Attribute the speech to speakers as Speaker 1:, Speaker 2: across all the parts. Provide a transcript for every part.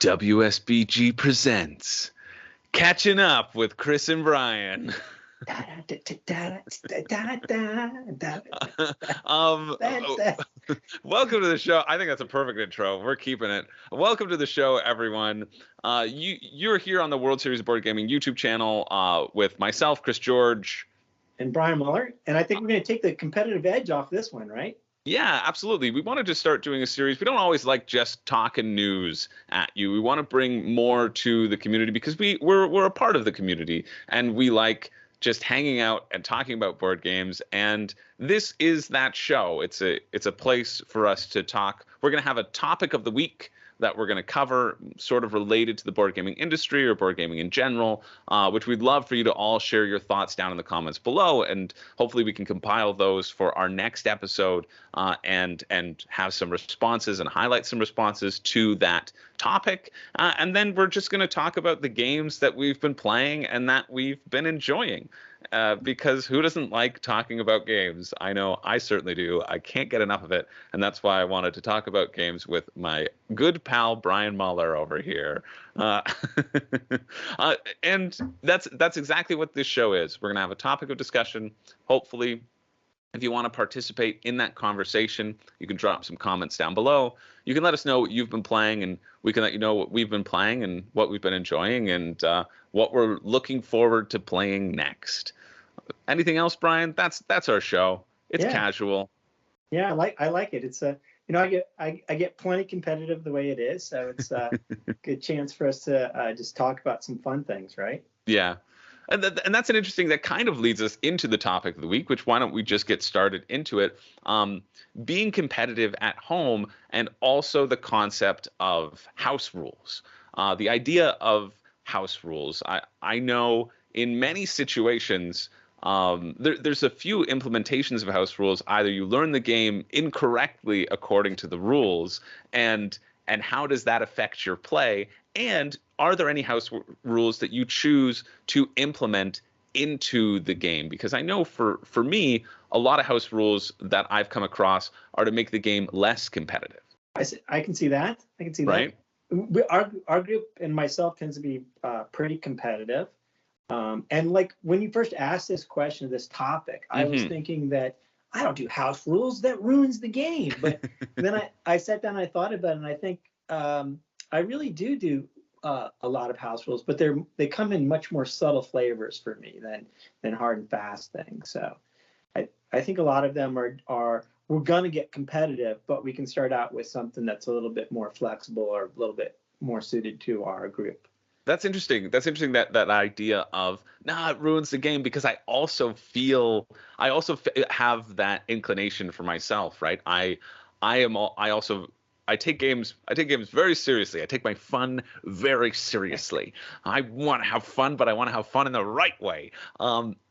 Speaker 1: WSBG presents Catching Up with Chris and Brian. Welcome to the show. I think that's a perfect intro. We're keeping it. Welcome to the show, everyone. You're here on the World Series of Board Gaming YouTube channel with myself, Chris George.
Speaker 2: And Brian Muller. And I think we're going to take the competitive edge off this one, right?
Speaker 1: Yeah, absolutely. We wanted to start doing a series. We don't always like just talking news at you. We want to bring more to the community because we're a part of the community, and we like just hanging out and talking about board games. And this is that show. It's a place for us to talk. We're going to have a topic of the week that we're going to cover, sort of related to the board gaming industry or board gaming in general, which we'd love for you to all share your thoughts down in the comments below, and hopefully we can compile those for our next episode and have some responses and highlight some responses to that topic. And then we're just going to talk about the games that we've been playing and that we've been enjoying. Because who doesn't like talking about games? I know I certainly do. I can't get enough of it. And that's why I wanted to talk about games with my good pal, Brian Muller, over here. And that's exactly what this show is. We're going to have a topic of discussion. Hopefully, if you want to participate in that conversation, you can drop some comments down below. You can let us know what you've been playing, and we can let you know what we've been playing and what we've been enjoying and what we're looking forward to playing next. Anything else, Brian? That's our show. It's casual.
Speaker 2: Yeah, I like it. It's I get plenty competitive the way it is, so it's a good chance for us to just talk about some fun things, right?
Speaker 1: Yeah. And that's an interesting, that kind of leads us into the topic of the week, which why don't we just get started into it? Being competitive at home, and also the concept of house rules. The idea of house rules. I know in many situations, there's a few implementations of house rules. Either you learn the game incorrectly according to the rules, and how does that affect your play? And are there any house rules that you choose to implement into the game? Because I know for me, a lot of house rules that I've come across are to make the game less competitive.
Speaker 2: I can see that.
Speaker 1: Right?
Speaker 2: Our group and myself tends to be pretty competitive. And like when you first asked this question, this topic, I was thinking that I don't do house rules. That ruins the game. But then I sat down and I thought about it, and I think I really do a lot of house rules, but they come in much more subtle flavors for me than hard and fast things. So I think a lot of them are we're gonna get competitive, but we can start out with something that's a little bit more flexible or a little bit more suited to our group.
Speaker 1: That's interesting. That idea of it ruins the game, because I also have that inclination for myself, right? I take games very seriously. I take my fun very seriously. I want to have fun, but I want to have fun in the right way.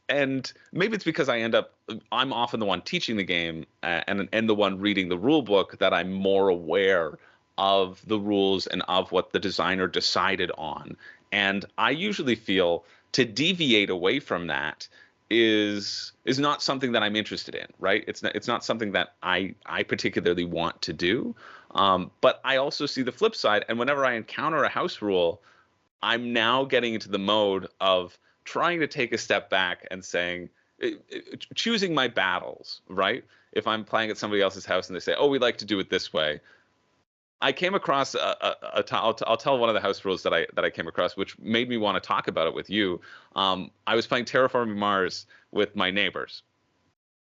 Speaker 1: And maybe it's because I'm often the one teaching the game and the one reading the rule book, that I'm more aware of the rules and of what the designer decided on. And I usually feel to deviate away from that is not something that I'm interested in, right? It's not something that I particularly want to do. But I also see the flip side, and whenever I encounter a house rule, I'm now getting into the mode of trying to take a step back and choosing my battles, right? If I'm playing at somebody else's house and they say, "Oh, we like to do it this way," I came across I'll tell one of the house rules that I came across, which made me want to talk about it with you. I was playing Terraforming Mars with my neighbors.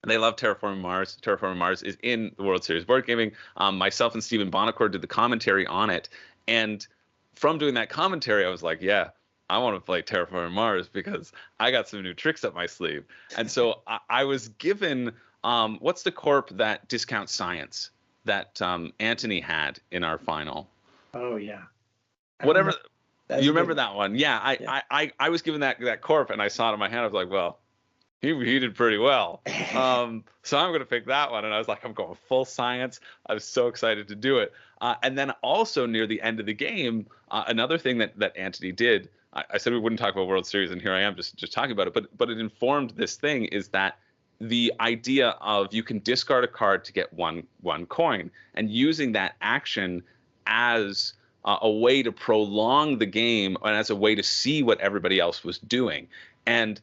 Speaker 1: They love Terraforming Mars. Terraforming Mars is in the World Series of Board Gaming. Myself and Stephen Bonacore did the commentary on it. And from doing that commentary, I was like, yeah, I want to play Terraforming Mars because I got some new tricks up my sleeve. And so I was given, what's the corp that discounts science that Anthony had in our final?
Speaker 2: Oh, yeah.
Speaker 1: Whatever. You remember that one? Yeah. I was given that corp, and I saw it in my hand. I was like, well, he did pretty well. So I'm going to pick that one. And I was like, I'm going full science. I was so excited to do it. And then also near the end of the game, another thing that Anthony did, I said we wouldn't talk about World Series, and here I am just talking about it. But it informed this thing, is that the idea of you can discard a card to get one coin, and using that action as a way to prolong the game and as a way to see what everybody else was doing. And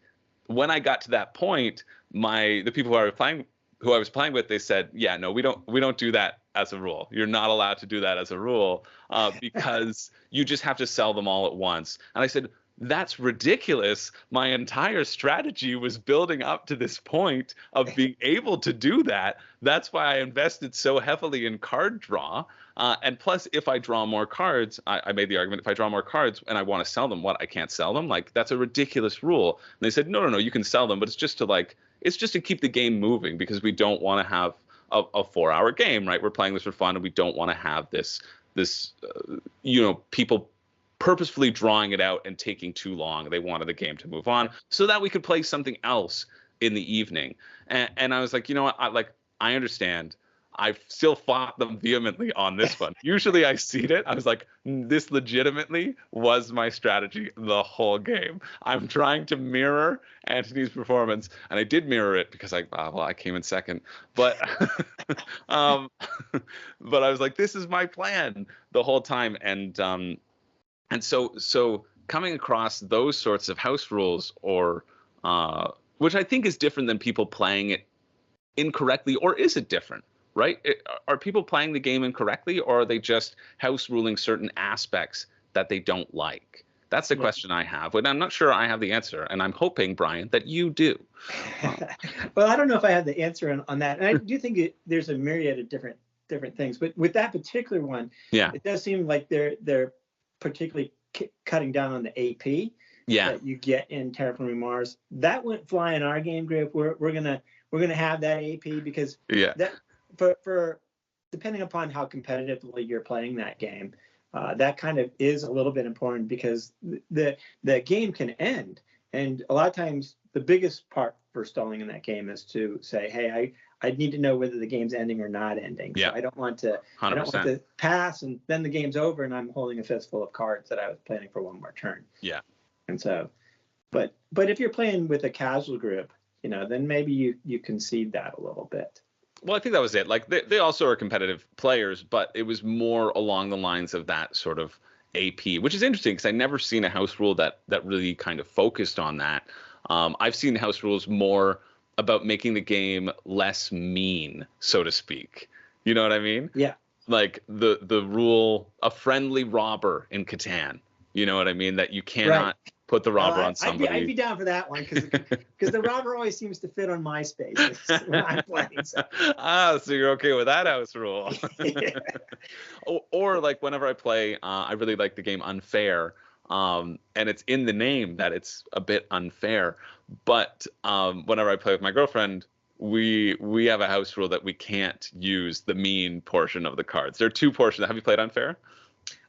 Speaker 1: when I got to that point, the people who I was playing with, they said, yeah, no, we don't do that as a rule. You're not allowed to do that as a rule because you just have to sell them all at once. And I said, that's ridiculous. My entire strategy was building up to this point of being able to do that. That's why I invested so heavily in card draw. And plus, if I draw more cards, I made the argument, if I draw more cards and I want to sell them, I can't sell them? Like, that's a ridiculous rule. And they said, no, you can sell them, but it's just to keep the game moving because we don't want to have a 4-hour game, right? We're playing this for fun and we don't want to have this people purposefully drawing it out and taking too long. They wanted the game to move on so that we could play something else in the evening. And I was like, you know what? I understand. I've still fought them vehemently on this one. Usually I cede it. I was like, this legitimately was my strategy the whole game. I'm trying to mirror Antony's performance, and I did mirror it because I came in second. But but I was like, this is my plan the whole time. And so coming across those sorts of house rules, or which I think is different than people playing it incorrectly, or is it different? Right? Are people playing the game incorrectly, or are they just house ruling certain aspects that they don't like? That's the question I have, but I'm not sure I have the answer, and I'm hoping, Brian, that you do.
Speaker 2: Well, I don't know if I have the answer on that, and I do think there's a myriad of different things, but with that particular one, it does seem like they're particularly cutting down on the AP that you get in Terraforming Mars. That wouldn't fly in our game group. We're gonna have that AP because that. For depending upon how competitively you're playing that game, that kind of is a little bit important because the game can end, and a lot of times the biggest part for stalling in that game is to say, hey, I need to know whether the game's ending or not ending. So I don't want to 100%. Pass and then the game's over and I'm holding a fistful of cards that I was planning for one more turn. Yeah. And so, but if you're playing with a casual group, then maybe you concede that a little bit.
Speaker 1: Well, I think that was it. Like they also are competitive players, but it was more along the lines of that sort of AP, which is interesting because I've never seen a house rule that really kind of focused on that. I've seen house rules more about making the game less mean, so to speak. You know what I mean? Yeah. Like the rule, a friendly robber in Catan. You know what I mean? That you cannot put the robber on somebody.
Speaker 2: I'd be down for that one because the robber always seems to fit on my space when I'm playing. So.
Speaker 1: So you're okay with that house rule. or like whenever I play, I really like the game Unfair. And it's in the name that it's a bit unfair. But whenever I play with my girlfriend, we have a house rule that we can't use the mean portion of the cards. There are two portions. Have you played Unfair?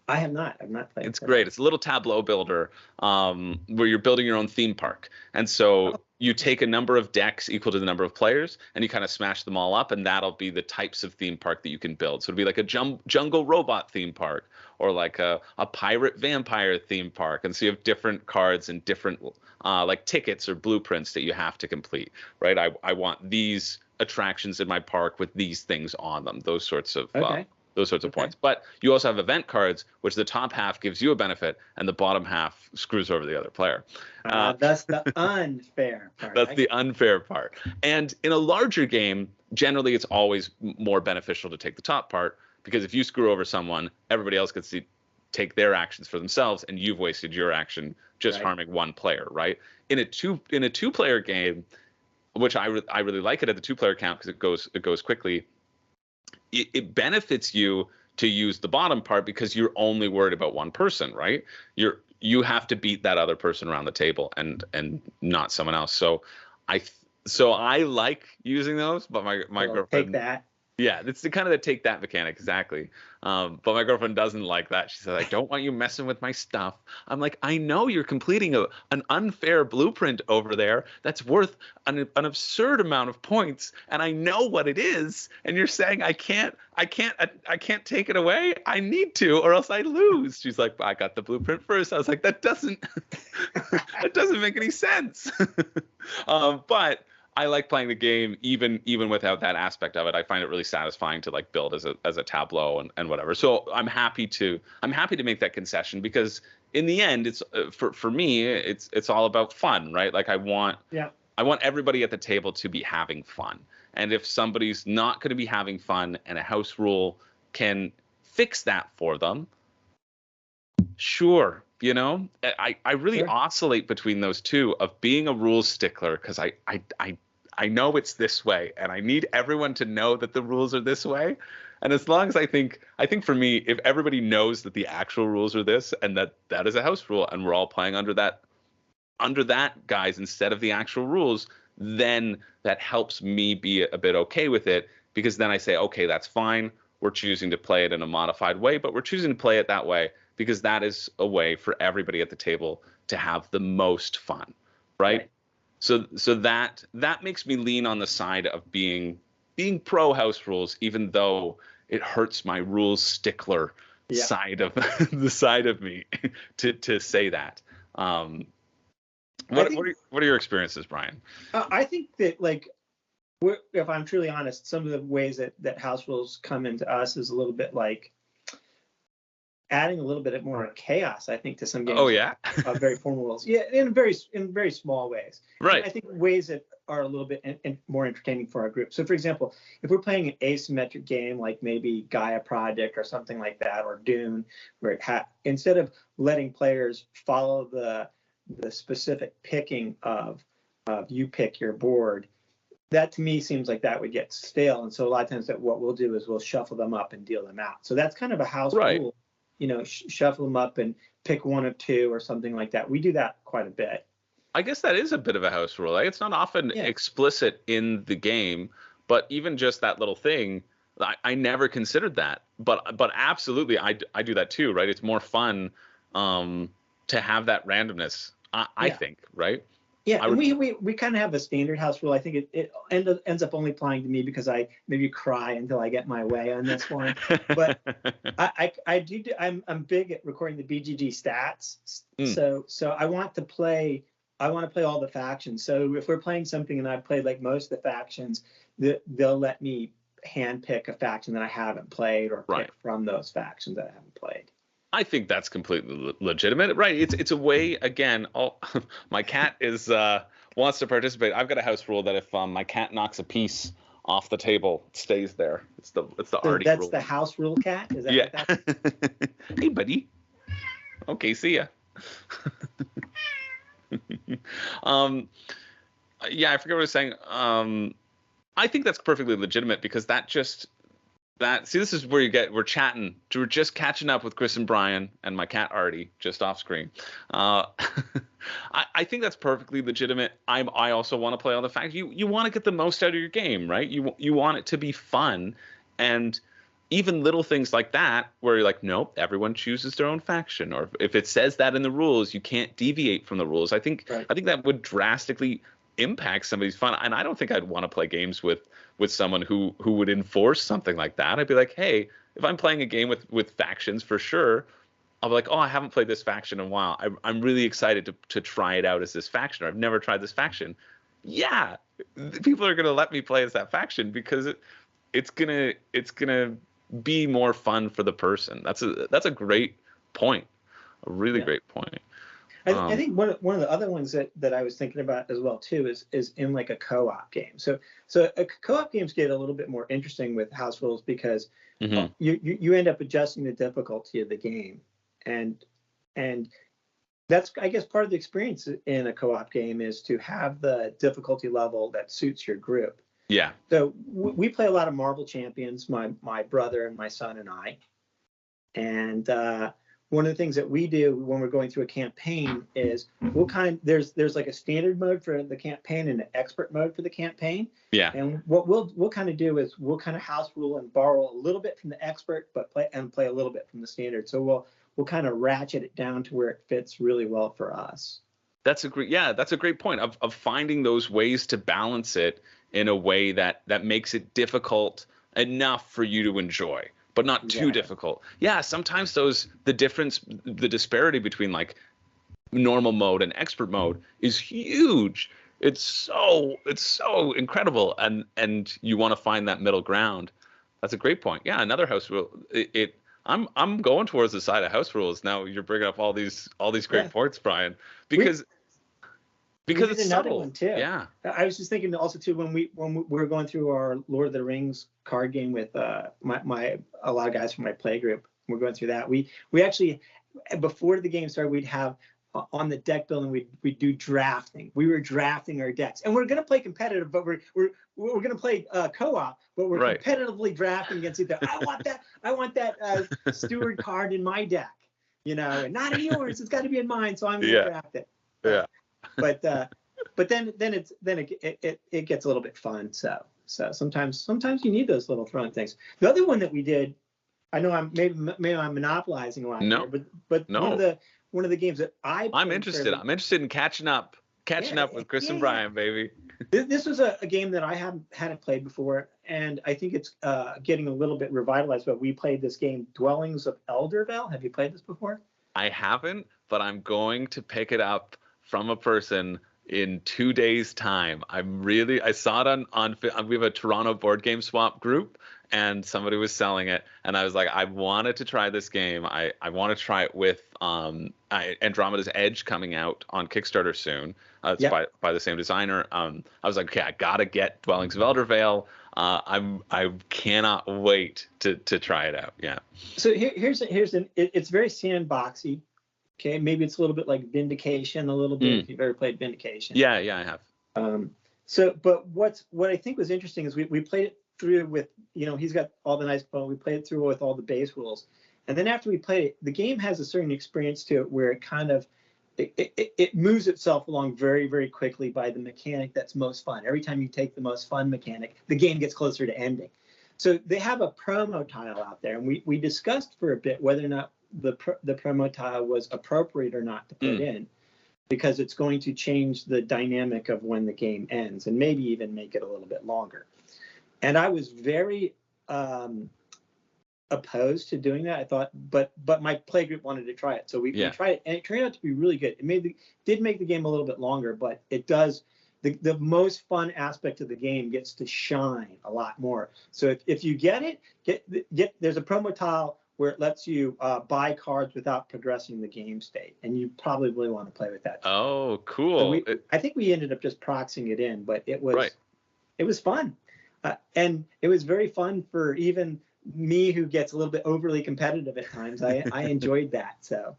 Speaker 2: I have not. I've not played.
Speaker 1: It's great. It's a little tableau builder where you're building your own theme park. And so you take a number of decks equal to the number of players, and you kind of smash them all up, and that'll be the types of theme park that you can build. So it'll be like a jungle robot theme park, or like a pirate vampire theme park. And so you have different cards and different like tickets or blueprints that you have to complete, right? I want these attractions in my park with these things on them, those sorts of points. But you also have event cards, which the top half gives you a benefit and the bottom half screws over the other player.
Speaker 2: That's the unfair part.
Speaker 1: That's the unfair part. And in a larger game, generally it's always more beneficial to take the top part, because if you screw over someone, everybody else gets to take their actions for themselves, and you've wasted your action just harming one player, right? In a two-player game, which I really like it at the two-player count because it goes quickly. It benefits you to use the bottom part because you're only worried about one person, right? You have to beat that other person around the table and not someone else. So I like using those, but my girlfriend
Speaker 2: take that.
Speaker 1: Yeah, it's the kind of the take that mechanic, exactly. But my girlfriend doesn't like that. She said, I don't want you messing with my stuff. I'm like, I know you're completing an unfair blueprint over there that's worth an absurd amount of points, and I know what it is. And you're saying I can't take it away. I need to, or else I lose. She's like, I got the blueprint first. I was like, that doesn't make any sense. But I like playing the game even without that aspect of it. I find it really satisfying to like build as a tableau and whatever. So I'm happy to make that concession, because in the end, it's for me, it's all about fun, right? Like I want everybody at the table to be having fun. And if somebody's not going to be having fun and a house rule can fix that for them, sure. You know, I really oscillate between those two, of being a rules stickler, because I know it's this way, and I need everyone to know that the rules are this way. And as long as I think for me, if everybody knows that the actual rules are this, and that is a house rule, and we're all playing under that guys instead of the actual rules, then that helps me be a bit okay with it, because then I say, okay, that's fine. We're choosing to play it in a modified way, but we're choosing to play it that way because that is a way for everybody at the table to have the most fun, right? So that makes me lean on the side of being pro house rules, even though it hurts my rules stickler side of the side of me to say that. What are your experiences, Brian?
Speaker 2: I think that, like, if I'm truly honest, some of the ways that house rules come into us is a little bit like adding a little bit more chaos, I think, to some games.
Speaker 1: Oh yeah.
Speaker 2: Very formal rules. Yeah, in very small ways.
Speaker 1: Right.
Speaker 2: And I think ways that are a little bit more entertaining for our group. So, for example, if we're playing an asymmetric game like maybe Gaia Project or something like that, or Dune, where instead of letting players follow the specific picking of you pick your board, that to me seems like that would get stale. And so a lot of times what we'll do is we'll shuffle them up and deal them out. So that's kind of a house rule, you know, shuffle them up and pick one of two or something like that. We do that quite a bit.
Speaker 1: I guess that is a bit of a house rule. Like, it's not often explicit in the game, but even just that little thing, I never considered that. But absolutely, I do that too, right? It's more fun to have that randomness, I think, right?
Speaker 2: Yeah, and we kind of have a standard house rule. I think it ends up only applying to me because I maybe cry until I get my way on this one. But I'm big at recording the BGG stats. So I want to play all the factions. So if we're playing something and I've played like most of the factions, they'll let me hand pick a faction that I haven't played, or pick from those factions that I haven't played.
Speaker 1: I think that's completely legitimate, right? It's a way. Again, my cat wants to participate. I've got a house rule that if my cat knocks a piece off the table, it stays there. It's the Artie rule.
Speaker 2: That's the house rule cat. Is that what that's?
Speaker 1: Hey, buddy. Okay, see ya. I forget what I was saying. I think that's perfectly legitimate, because this is where we're chatting. We're just catching up with Chris and Brian and my cat Artie just off screen. I think that's perfectly legitimate. I also want to play all the facts. You want to get the most out of your game, right? You want it to be fun, and even little things like that where you're like, nope, everyone chooses their own faction, or if it says that in the rules, you can't deviate from the rules. I think that would drastically impact somebody's fun, and I don't think I'd want to play games with someone who would enforce something like that. I'd be like, hey, if I'm playing a game with factions, for sure, I'll be like, oh, I haven't played this faction in a while. I'm really excited to try it out as this faction, or I've never tried this faction. Yeah, people are gonna let me play as that faction, because it's gonna be more fun for the person. That's a great point, a really great point.
Speaker 2: I think one of the other ones that I was thinking about as well too is in like a co-op game. So co-op games get a little bit more interesting with house rules, because you end up adjusting the difficulty of the game, and that's, I guess, part of the experience in a co-op game is to have the difficulty level that suits your group. Yeah. So we play a lot of Marvel Champions, my brother and my son and I, and one of the things that we do when we're going through a campaign is there's like a standard mode for the campaign and an expert mode for the campaign. Yeah. And what we'll kind of do is we'll kind of house rule and borrow a little bit from the expert, but play a little bit from the standard. So we'll kind of ratchet it down to where it fits really well for us.
Speaker 1: That's a great point of finding those ways to balance it in a way that makes it difficult enough for you to enjoy, but not too difficult. Yeah, sometimes the disparity between like normal mode and expert mode is huge. it's so incredible, and you want to find that middle ground. That's a great point. Yeah, another house rule. I'm going towards the side of house rules now. You're bringing up all these great
Speaker 2: Yeah.
Speaker 1: points, Brian,
Speaker 2: We
Speaker 1: because
Speaker 2: we did
Speaker 1: it's
Speaker 2: another
Speaker 1: subtle.
Speaker 2: one too.
Speaker 1: Yeah.
Speaker 2: I was just thinking also too when we were going through our Lord of the Rings card game with my a lot of guys from my play group. We're going through that. We actually before the game started, we'd have on the deck building we'd do drafting. We were drafting our decks, and we're going to play competitive, but we're going to play co-op, but we're
Speaker 1: Right.
Speaker 2: competitively drafting against each other. I want that steward card in my deck, and not in yours. It's got to be in mine, so I'm going to draft it.
Speaker 1: Yeah.
Speaker 2: But then it gets a little bit fun. So sometimes you need those little throwing things. The other one that we did, I know maybe I'm monopolizing a lot
Speaker 1: No.
Speaker 2: here, but
Speaker 1: No.
Speaker 2: one of the games that
Speaker 1: I'm interested. I'm interested in catching up with Chris and Brian, baby.
Speaker 2: This was a game that I hadn't played before, and I think it's getting a little bit revitalized. But we played this game, Dwellings of Eldervale. Have you played this before?
Speaker 1: I haven't, but I'm going to pick it up from a person in 2 days' time. I saw it on we have a Toronto board game swap group, and somebody was selling it, and I was like, I wanted to try this game. I want to try it with Andromeda's Edge coming out on Kickstarter soon. It's by the same designer. I was like, okay, I gotta get Dwellings of Eldervale. I cannot wait to try it out. Yeah.
Speaker 2: So it's very sandboxy. Okay, maybe it's a little bit like Vindication, a little bit if you've ever played Vindication.
Speaker 1: Yeah, I have.
Speaker 2: But what I think was interesting is we played it through with, he's got all the nice we played it through with all the base rules, and then after we played it, the game has a certain experience to it where it kind of it moves itself along very, very quickly by the mechanic that's most fun. Every time you take the most fun mechanic, the game gets closer to ending. So they have a promo tile out there, and we discussed for a bit whether or not the promo tile was appropriate or not to put in, because it's going to change the dynamic of when the game ends and maybe even make it a little bit longer. And I was very opposed to doing that. I thought, but my play group wanted to try it, so we tried it, and it turned out to be really good. It did make the game a little bit longer, but it does. The most fun aspect of the game gets to shine a lot more. So if you get it, there's a promo tile where it lets you buy cards without progressing the game state, and you probably really want to play with that.
Speaker 1: Oh, cool.
Speaker 2: So I think we ended up just proxying it in, but it was fun, and it was very fun for even me, who gets a little bit overly competitive at times. I enjoyed that. So.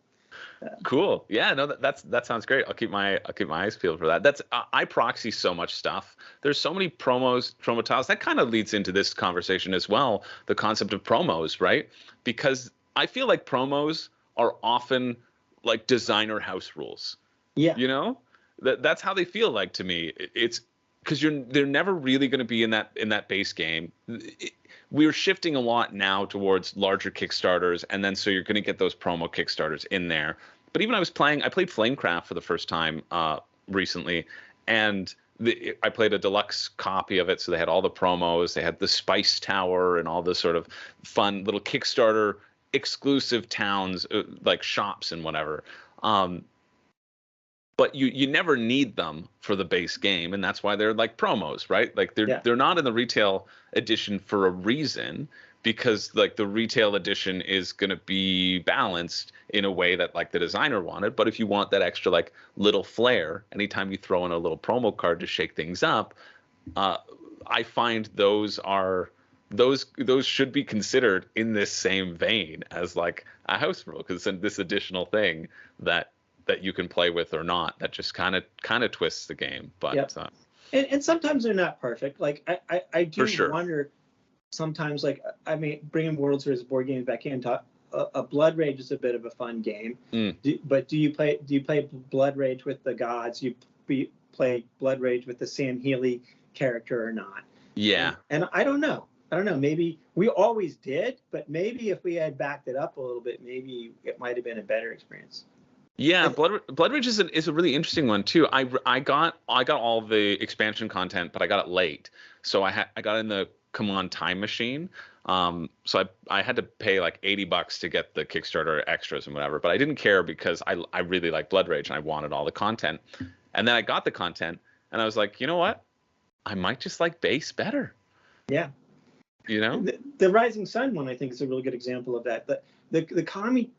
Speaker 1: Cool. Yeah, no, that sounds great. I'll keep my eyes peeled for that. I proxy so much stuff. There's so many promo tiles. That kind of leads into this conversation as well, the concept of promos, right? Because I feel like promos are often like designer house rules. Yeah. That's how they feel like to me. It's because they're never really going to be in that base game. We're shifting a lot now towards larger Kickstarters, and then so you're going to get those promo Kickstarters in there. But even I played Flamecraft for the first time recently, and I played a deluxe copy of it, so they had all the promos, they had the Spice Tower and all the sort of fun little Kickstarter exclusive towns, like shops and whatever. But you never need them for the base game, and that's why they're like promos, right? Like they're not in the retail edition for a reason, because like the retail edition is going to be balanced in a way that like the designer wanted. But if you want that extra like little flair, anytime you throw in a little promo card to shake things up, I find those should be considered in this same vein as like a house rule, because it's this additional thing that you can play with or not, that just kind of twists the game. But
Speaker 2: and sometimes they're not perfect. Like I do
Speaker 1: sure.
Speaker 2: wonder sometimes, like, I mean, bringing World Series board games back in, a Blood Rage is a bit of a fun game. But do you play Blood Rage with the gods? You play Blood Rage with the Sam Healy character or not?
Speaker 1: Yeah.
Speaker 2: And I don't know. Maybe we always did, but maybe if we had backed it up a little bit, maybe it might have been a better experience.
Speaker 1: Yeah, Blood Rage is a really interesting one too. I got all the expansion content, but I got it late, so I got in the Come On Time Machine. So I had to pay like $80 to get the Kickstarter extras and whatever, but I didn't care because I really like Blood Rage and I wanted all the content. And then I got the content, and I was like, you know what? I might just like base better.
Speaker 2: Yeah.
Speaker 1: You know,
Speaker 2: the Rising Sun one I think is a really good example of that. The economy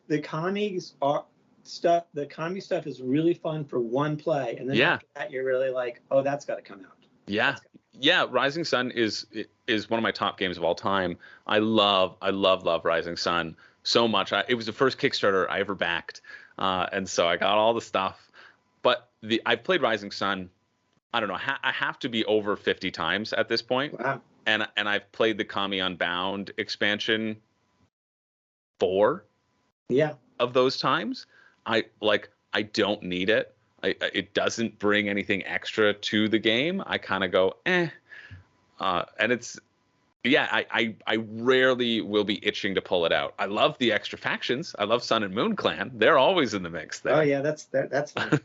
Speaker 2: stuff is really fun for one play, and then after that you're really like, oh, that's got to come out.
Speaker 1: Yeah. Rising Sun is one of my top games of all time. I love Rising Sun so much. It was the first Kickstarter I ever backed, and so I got all the stuff. But I've played Rising Sun, I don't know, I have to be over 50 times at this point.
Speaker 2: Wow.
Speaker 1: And I've played the Kami Unbound expansion 4 of those times. I don't need it. It doesn't bring anything extra to the game. I kind of go, and it's, I rarely will be itching to pull it out. I love the extra factions. I love Sun and Moon Clan. They're always in the mix there.
Speaker 2: Oh yeah, that's fun.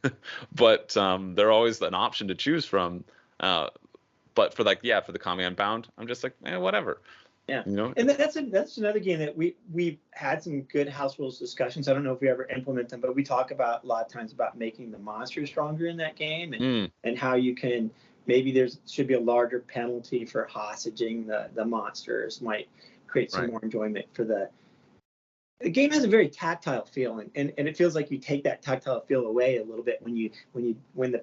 Speaker 1: But they're always an option to choose from. But for the Kami Unbound, I'm just like, whatever.
Speaker 2: Yeah.
Speaker 1: You know?
Speaker 2: And that's another game that we've had some good house rules discussions. I don't know if we ever implement them, but we talk about a lot of times about making the monsters stronger in that game, and how you can, maybe should be a larger penalty for hostaging the monsters, might create some more enjoyment for the game. Has a very tactile feel, and it feels like you take that tactile feel away a little bit when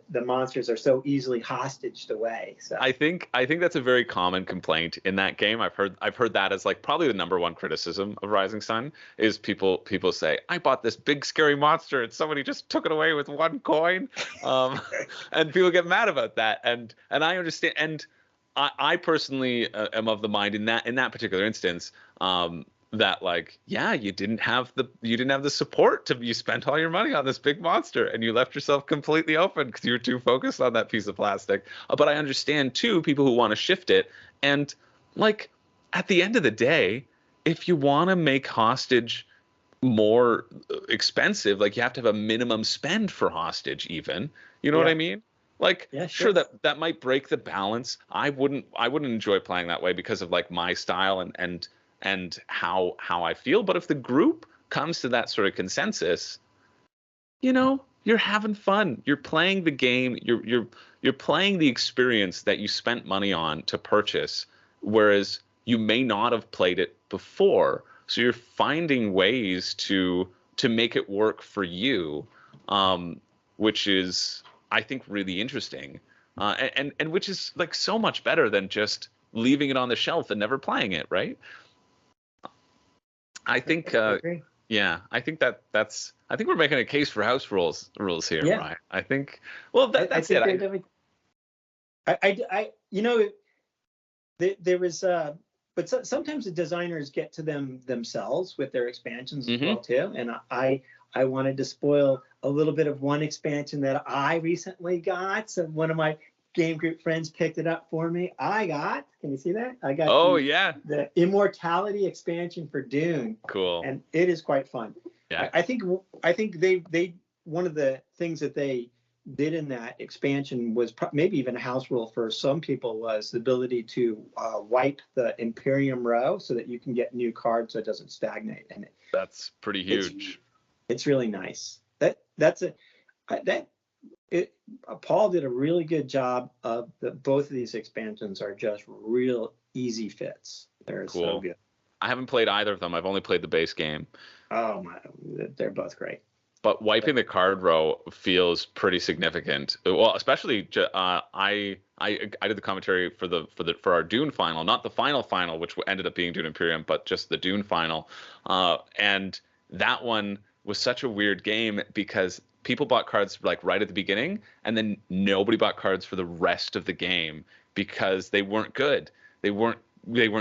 Speaker 2: the monsters are so easily hostaged away. So
Speaker 1: I think that's a very common complaint in that game. I've heard that as like probably the number one criticism of Rising Sun is people say, I bought this big scary monster and somebody just took it away with one coin, and people get mad about that, and I understand, and I personally am of the mind in that particular instance, that like, you didn't have the support you spent all your money on this big monster and you left yourself completely open because you were too focused on that piece of plastic. But I understand too people who want to shift it, and like at the end of the day, if you want to make hostage more expensive, like you have to have a minimum spend for hostage even, you know what I mean? Like, sure, that might break the balance. I wouldn't enjoy playing that way because of like my style and how I feel. But if the group comes to that sort of consensus, you're having fun. You're playing the game. You're playing the experience that you spent money on to purchase, whereas you may not have played it before. So you're finding ways to make it work for you, which is, I think, really interesting, and which is like so much better than just leaving it on the shelf and never playing it, right? I think, I think I think we're making a case for house rules here, right? I think, well, that's it.
Speaker 2: There was, but sometimes the designers get to them themselves with their expansions as well too. And I wanted to spoil a little bit of one expansion that I recently got. So one of my game group friends picked it up for me. Can you see that? I got the Immortality expansion for Dune.
Speaker 1: Cool.
Speaker 2: And it is quite fun.
Speaker 1: Yeah.
Speaker 2: I think they one of the things that they did in that expansion was maybe even a house rule for some people, was the ability to wipe the Imperium row so that you can get new cards so it doesn't stagnate. And
Speaker 1: that's pretty huge.
Speaker 2: It's really nice. Paul did a really good job of both of these expansions are just real easy fits. They're so good.
Speaker 1: I haven't played either of them. I've only played the base game.
Speaker 2: Oh my, they're both great.
Speaker 1: But wiping the card row feels pretty significant. Well, especially I did the commentary for our Dune final, not the final, which ended up being Dune Imperium, but just the Dune final. And that one was such a weird game because people bought cards like right at the beginning, and then nobody bought cards for the rest of the game because they weren't good. They weren't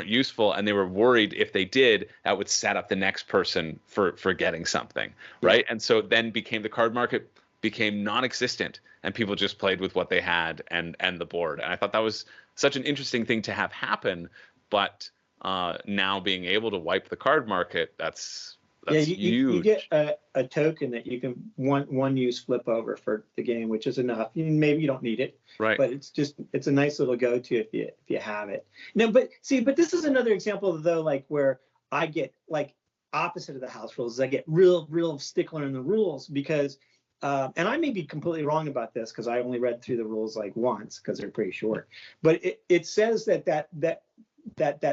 Speaker 1: useful, and they were worried if they did, that would set up the next person for getting something, right? And so then the card market became non-existent, and people just played with what they had and the board. And I thought that was such an interesting thing to have happen. But now being able to wipe the card market, that's huge.
Speaker 2: You get a token that you can one use flip over for the game, which is enough. Maybe you don't need it,
Speaker 1: right?
Speaker 2: But it's a nice little go-to if you have it. No, but this is another example though, like where I get like opposite of the house rules. I get real stickler in the rules because and I may be completely wrong about this because I only read through the rules like once because they're pretty short. But it says that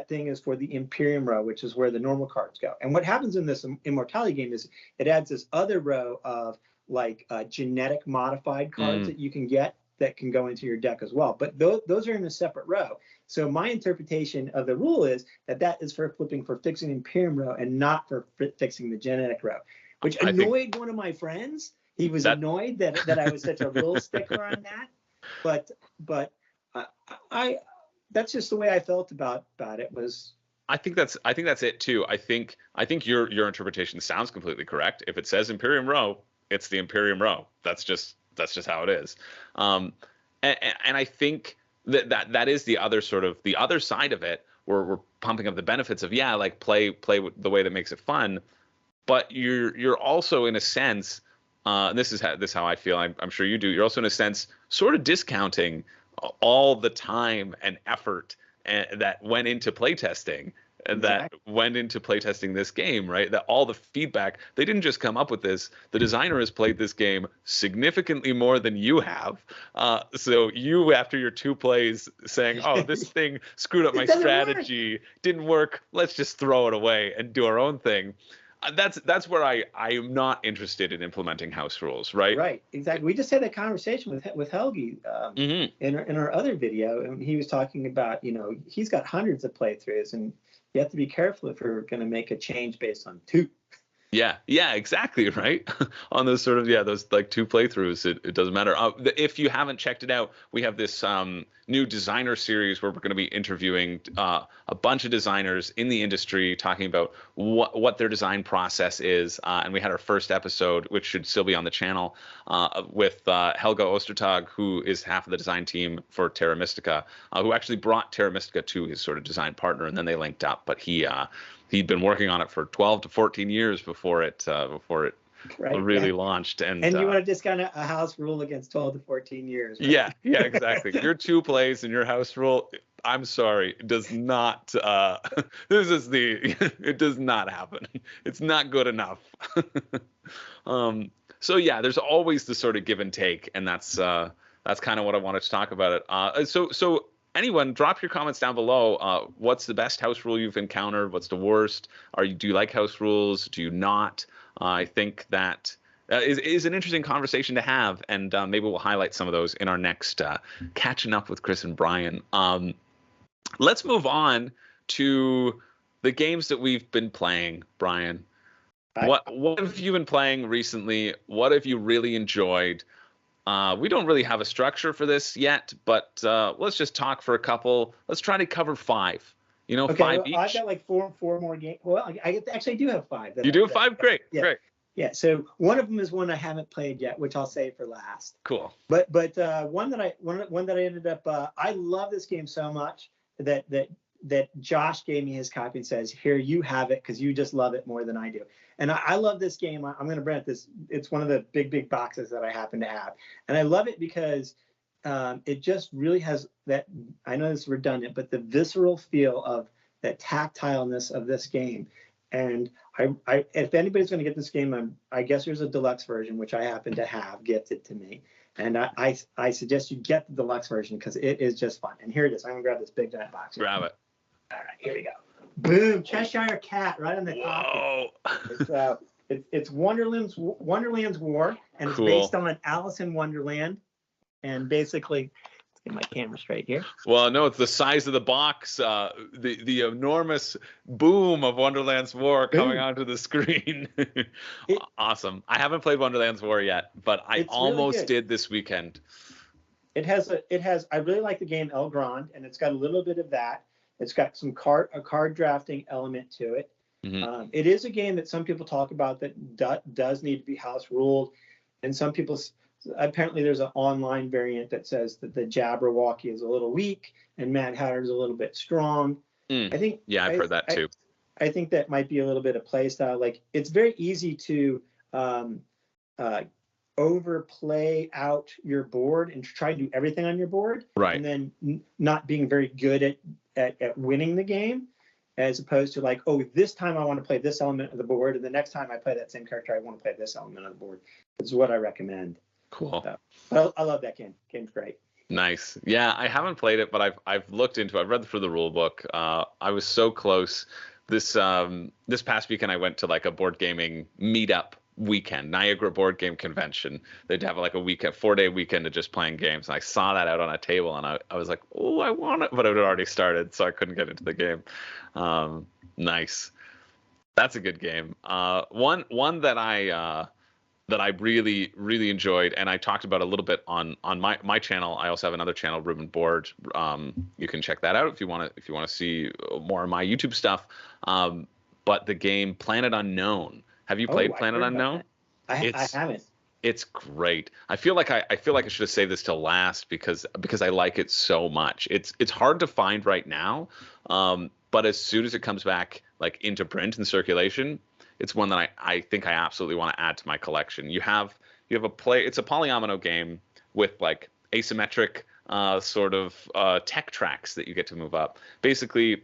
Speaker 2: thing is for the Imperium row, which is where the normal cards go. And what happens in this Immortality game is it adds this other row of like genetic modified cards that you can get that can go into your deck as well. But those are in a separate row. So my interpretation of the rule is that is for fixing Imperium row and not for fixing the genetic row, which annoyed one of my friends. He was annoyed that I was such a rule stickler on that. But I that's just the way I felt about it. Was
Speaker 1: I think that's it too. I think your interpretation sounds completely correct. If it says Imperium row, it's the Imperium row. That's just how it is. And I think that is the other side of it, where we're pumping up the benefits of like play the way that makes it fun, but you're also in a sense, this is how I feel. I'm sure you do. You're also in a sense sort of discounting all the time and effort that went into playtesting. And that went into playtesting this game, right? That all the feedback, they didn't just come up with this. The designer has played this game significantly more than you have. So you, after your 2 plays, saying, "Oh, this thing screwed up my strategy, didn't work. Let's just throw it away and do our own thing." That's where I am not interested in implementing house rules, right?
Speaker 2: Right, exactly. We just had that conversation with Helgi in our other video, and he was talking about, he's got hundreds of playthroughs, and you have to be careful if you're going to make a change based on 2.
Speaker 1: Yeah, exactly, right. On those sort of those like 2 playthroughs, it doesn't matter. If you haven't checked it out, we have this new designer series where we're going to be interviewing a bunch of designers in the industry, talking about what their design process is. And we had our first episode, which should still be on the channel, with Helga Ostertag, who is half of the design team for Terra Mystica, who actually brought Terra Mystica to his sort of design partner, and then they linked up. But he'd been working on it for 12 to 14 years before it really launched. And
Speaker 2: you want to discount a house rule against 12 to 14 years, right?
Speaker 1: Yeah, exactly. Your 2 plays and your house rule, I'm sorry, does not it does not happen. It's not good enough. So there's always the sort of give and take, and that's kind of what I wanted to talk about it. So anyone, drop your comments down below. What's the best house rule you've encountered? What's the worst? Do you like house rules? Do you not? I think that is an interesting conversation to have, and maybe we'll highlight some of those in our next Catching Up with Chris and Brian. Let's move on to the games that we've been playing, Brian. What have you been playing recently? What have you really enjoyed? We don't really have a structure for this yet, but let's just talk for a couple. Let's try to cover 5. Okay, 5 each.
Speaker 2: I've got like four more games. Well, I actually do have 5.
Speaker 1: You do have 5? Great, great.
Speaker 2: Yeah. So one of them is one I haven't played yet, which I'll save for last.
Speaker 1: Cool.
Speaker 2: But one that I ended up. I love this game so much that Josh gave me his copy and says, "Here, you have it because you just love it more than I do." And I love this game. I'm going to rent this. It's one of the big boxes that I happen to have. And I love it because it just really has that, I know this is redundant, but the visceral feel of that tactileness of this game. And if anybody's going to get this game, I guess there's a deluxe version, which I happen to have gifted to me. And I suggest you get the deluxe version because it is just fun. And here it is. I'm going to grab this big giant box.
Speaker 1: Grab it.
Speaker 2: All right, here we go. Boom, Cheshire Cat right on the top.
Speaker 1: Whoa.
Speaker 2: It's Wonderland's War, and it's based on Alice in Wonderland. And basically, let's get my camera straight here.
Speaker 1: Well, no, it's the size of the box, the enormous boom of Wonderland's War coming onto the screen. Awesome. I haven't played Wonderland's War yet, but I almost really did this weekend.
Speaker 2: I really like the game El Grand, and it's got a little bit of that. It's got a card drafting element to it. Mm-hmm. It is a game that some people talk about that does need to be house ruled, and some people apparently there's an online variant that says that the Jabberwocky is a little weak and Mad Hatter is a little bit strong. I think
Speaker 1: I've heard that too.
Speaker 2: I think that might be a little bit of play style. Like it's very easy to overplay out your board and try to do everything on your board,
Speaker 1: right?
Speaker 2: And then not being very good at winning the game. as opposed to like, oh, this time I want to play this element of the board, and the next time I play that same character, I want to play this element of the board. This is what I recommend.
Speaker 1: Cool.
Speaker 2: So, but I love that game. Game's great.
Speaker 1: Nice. Yeah, I haven't played it, but I've looked into it. I've read through the rule book. I was so close. This past weekend I went to like a board gaming meetup weekend, Niagara Board Game Convention. They'd have like a weekend, 4-day weekend of just playing games. And I saw that out on a table, and I was like, oh, I want it, but it had already started, so I couldn't get into the game. Nice. That's a good game. One that I really, really enjoyed, and I talked about a little bit on my channel. I also have another channel, Room and Board. You can check that out if you want to see more of my YouTube stuff. But the game Planet Unknown. Have you played Planet Unknown?
Speaker 2: I haven't.
Speaker 1: It's great. I feel like I should have saved this till last because I like it so much. It's hard to find right now, but as soon as it comes back like into print and circulation, it's one that I think I absolutely want to add to my collection. You have it's a polyomino game with like asymmetric sort of tech tracks that you get to move up. Basically,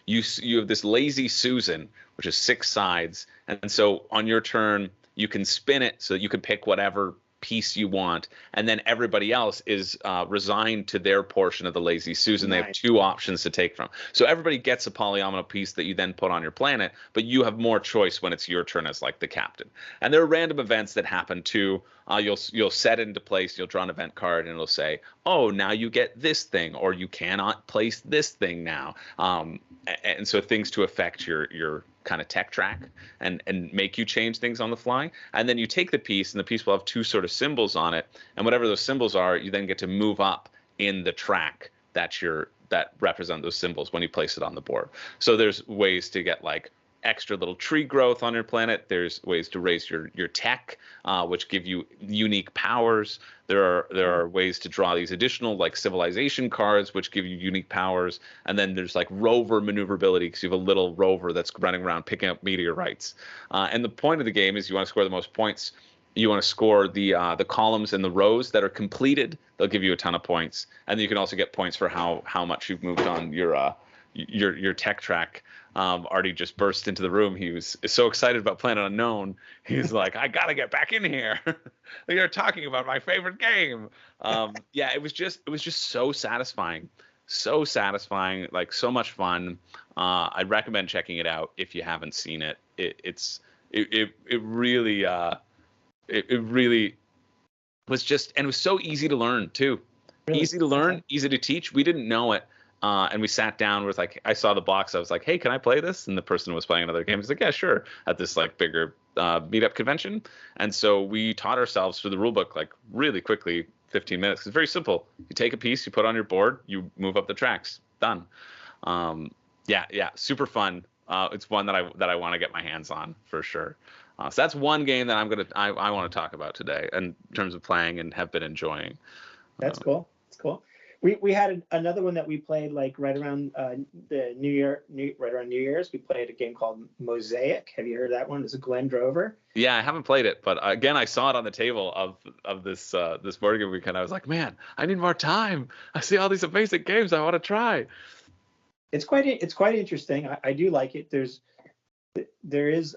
Speaker 1: you have this lazy Susan, which is 6 sides, and so on your turn you can spin it so that you can pick whatever piece you want, and then everybody else is resigned to their portion of the lazy Susan. Nice. They have 2 options to take from. So everybody gets a polyomino piece that you then put on your planet, but you have more choice when it's your turn as like the captain. And there are random events that happen too. You'll set it into place, you'll draw an event card, and it'll say, oh, now you get this thing, or you cannot place this thing now. And so things to affect your kind of tech track and make you change things on the fly. And then you take the piece, and the piece will have 2 sort of symbols on it, and whatever those symbols are, you then get to move up in the track that represent those symbols when you place it on the board. So there's ways to get like extra little tree growth on your planet. There's ways to raise your tech, which give you unique powers. There are ways to draw these additional like civilization cards, which give you unique powers. And then there's like rover maneuverability, because you have a little rover that's running around picking up meteorites. And the point of the game is you want to score the most points. You want to score the columns and the rows that are completed. They'll give you a ton of points, and then you can also get points for how much you've moved on your tech track. Artie just burst into the room. He was so excited about Planet Unknown. He's like, I gotta get back in here. You're talking about my favorite game. Yeah, it was just so satisfying, like so much fun. I'd recommend checking it out if you haven't seen it. It really was just, and it was so easy to learn too. Really? Easy to learn, easy to teach. We didn't know it. And we sat down with like, I saw the box. I was like, hey, can I play this? And the person was playing another game. He's like, yeah, sure. At this like bigger meetup convention. And so we taught ourselves through the rule book like really quickly, 15 minutes. It's very simple. You take a piece, you put it on your board, you move up the tracks. Done. Yeah, super fun. It's one that I want to get my hands on for sure. So that's one game that I want to talk about today in terms of playing and have been enjoying.
Speaker 2: That's cool. That's cool. We had another one that we played like right around New Year's. We played a game called Mosaic. Have you heard of that one? It's a Glenn Drover.
Speaker 1: Yeah, I haven't played it, but again, I saw it on the table of this board game weekend. I was like, man, I need more time. I see all these amazing games I want to try.
Speaker 2: It's quite interesting. I do like it. There is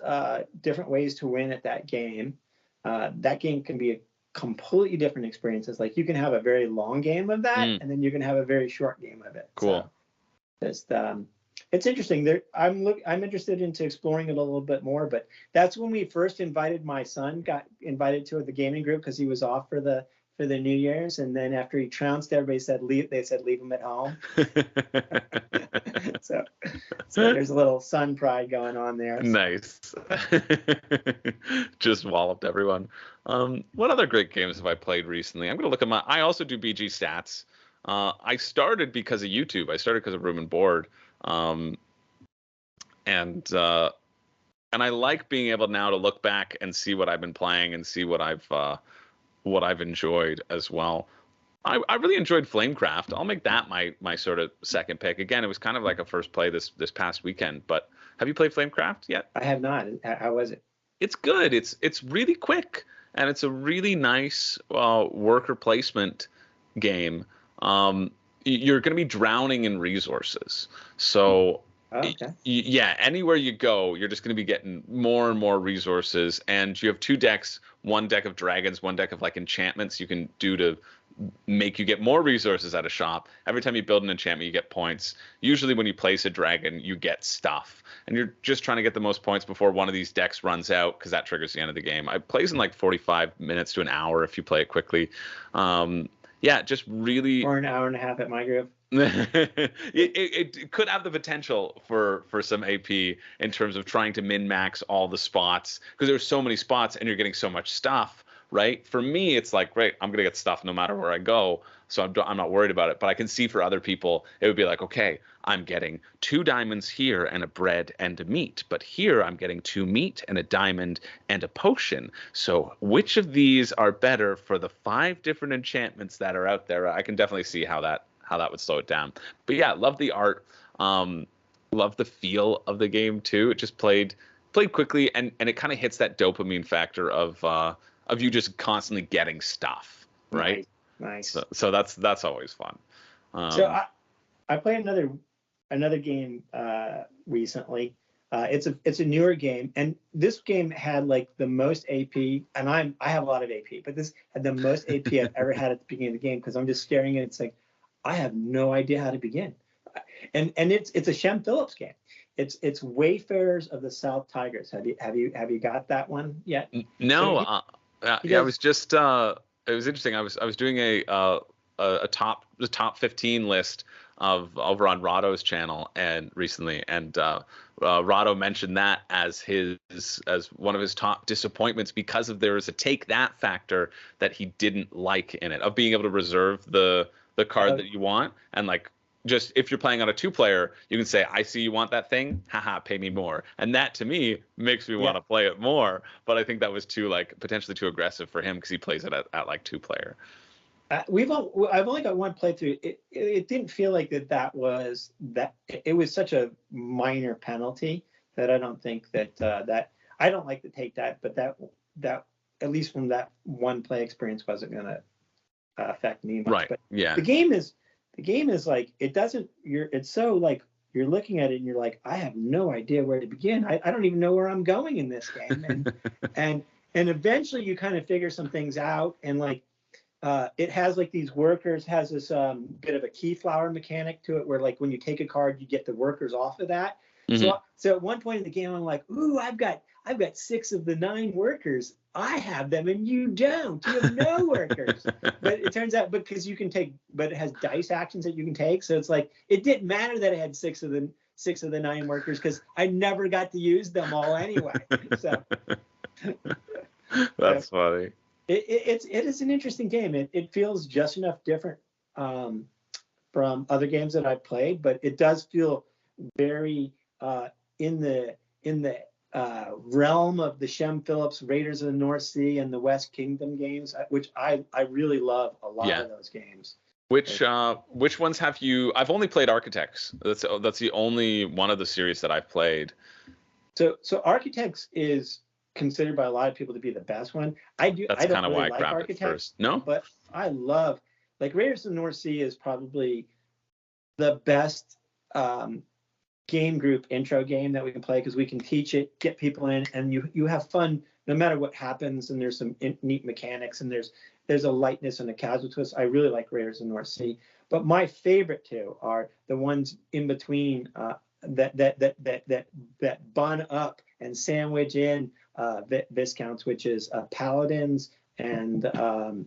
Speaker 2: different ways to win at that game. That game can be a completely different experiences. Like you can have a very long game of that, and then you can have a very short game of it.
Speaker 1: Cool.
Speaker 2: So it's interesting. I'm interested into exploring it a little bit more. But that's when we first invited my son. Got invited to the gaming group because he was off for the New Year's, and then after he trounced, everybody said leave. They said leave him at home. so there's a little son pride going on there.
Speaker 1: Nice. Just walloped everyone. What other great games have I played recently? I'm gonna look at I also do BG stats. I started because of YouTube. I started because of Room and Board. And I like being able now to look back and see what I've been playing and see what I've enjoyed as well. I really enjoyed Flamecraft. I'll make that my sort of second pick. Again, it was kind of like a first play this past weekend. But have you played Flamecraft yet?
Speaker 2: I have not. How was it?
Speaker 1: It's good. It's really quick, and it's a really nice worker placement game. You're going to be drowning in resources. So
Speaker 2: Okay.
Speaker 1: Yeah, anywhere you go, you're just going to be getting more and more resources. And you have two decks, one deck of dragons, one deck of like enchantments you can do to make you get more resources at a shop. Every time you build an enchantment, you get points. Usually when you place a dragon, you get stuff. And you're just trying to get the most points before one of these decks runs out, because that triggers the end of the game. It plays in like 45 minutes to an hour if you play it quickly. Yeah, just really.
Speaker 2: Or an hour and a half at my group.
Speaker 1: It could have the potential for some AP in terms of trying to min max all the spots, because there's so many spots and you're getting so much stuff, right? For me, it's like, great, I'm gonna get stuff no matter where I go, so I'm not worried about it. But I can see for other people, it would be like, okay, I'm getting 2 diamonds here and a bread and a meat, but here I'm getting 2 meat and a diamond and a potion. So which of these are better for the 5 different enchantments that are out there? I can definitely see how that would slow it down. But yeah, love the art, love the feel of the game too. It just played quickly, and it kind of hits that dopamine factor of you just constantly getting stuff, right?
Speaker 2: Nice.
Speaker 1: So that's always fun.
Speaker 2: So I played another game recently. It's a newer game, and this game had like the most AP, and I have a lot of AP, but this had the most AP I've ever had at the beginning of the game, because I'm just staring at it. It's like, I have no idea how to begin. And it's a Shem Phillips game. It's Wayfarers of the South Tigris. Have you got that one yet?
Speaker 1: No. Yeah, I was just it was interesting. I was doing the top 15 list over on Rahdo's channel and recently, and Rahdo mentioned that as one of his top disappointments, because there was a take that factor that he didn't like in it, of being able to reserve the card that you want, and like, just if you're playing on a 2-player, you can say, I see you want that thing, haha, pay me more. And that to me makes me want to play it more. But I think that was potentially too aggressive for him, because he plays it at like 2-player.
Speaker 2: I've only got one playthrough. It didn't feel like that was it was such a minor penalty that I don't think that I don't like to take that, but that at least from that one play experience wasn't gonna affect me much.
Speaker 1: Right.
Speaker 2: But
Speaker 1: yeah.
Speaker 2: The game is like, it's so like, you're looking at it and you're like, I have no idea where to begin. I don't even know where I'm going in this game. And and eventually you kind of figure some things out, and like it has like these workers, has this bit of a keyflower mechanic to it, where like when you take a card, you get the workers off of that. Mm-hmm. So at one point in the game, I'm like, ooh, I've got 6 of the 9 workers. I have them and you don't. You have no workers. But it turns out, because you can take, but it has dice actions that you can take. So it's like, it didn't matter that it had 6 of the 9 workers, because I never got to use them all anyway. So
Speaker 1: that's funny.
Speaker 2: It is an interesting game. It feels just enough different from other games that I've played, but it does feel very in the realm of the Shem Phillips Raiders of the North Sea and the West Kingdom games, which I really love a lot of those games.
Speaker 1: Which ones have you? I've only played Architects. That's the only one of the series that I've played.
Speaker 2: So Architects is considered by a lot of people to be the best one. That's kind of why I grabbed it first. No, but I love, like, Raiders of the North Sea is probably the best game group intro game that we can play, because we can teach it, get people in, and you have fun no matter what happens, and there's some neat mechanics, and there's a lightness and a casual twist. I really like Raiders of the North Sea, but my favorite two are the ones in between that bun up and sandwich in Viscounts, which is Paladins and the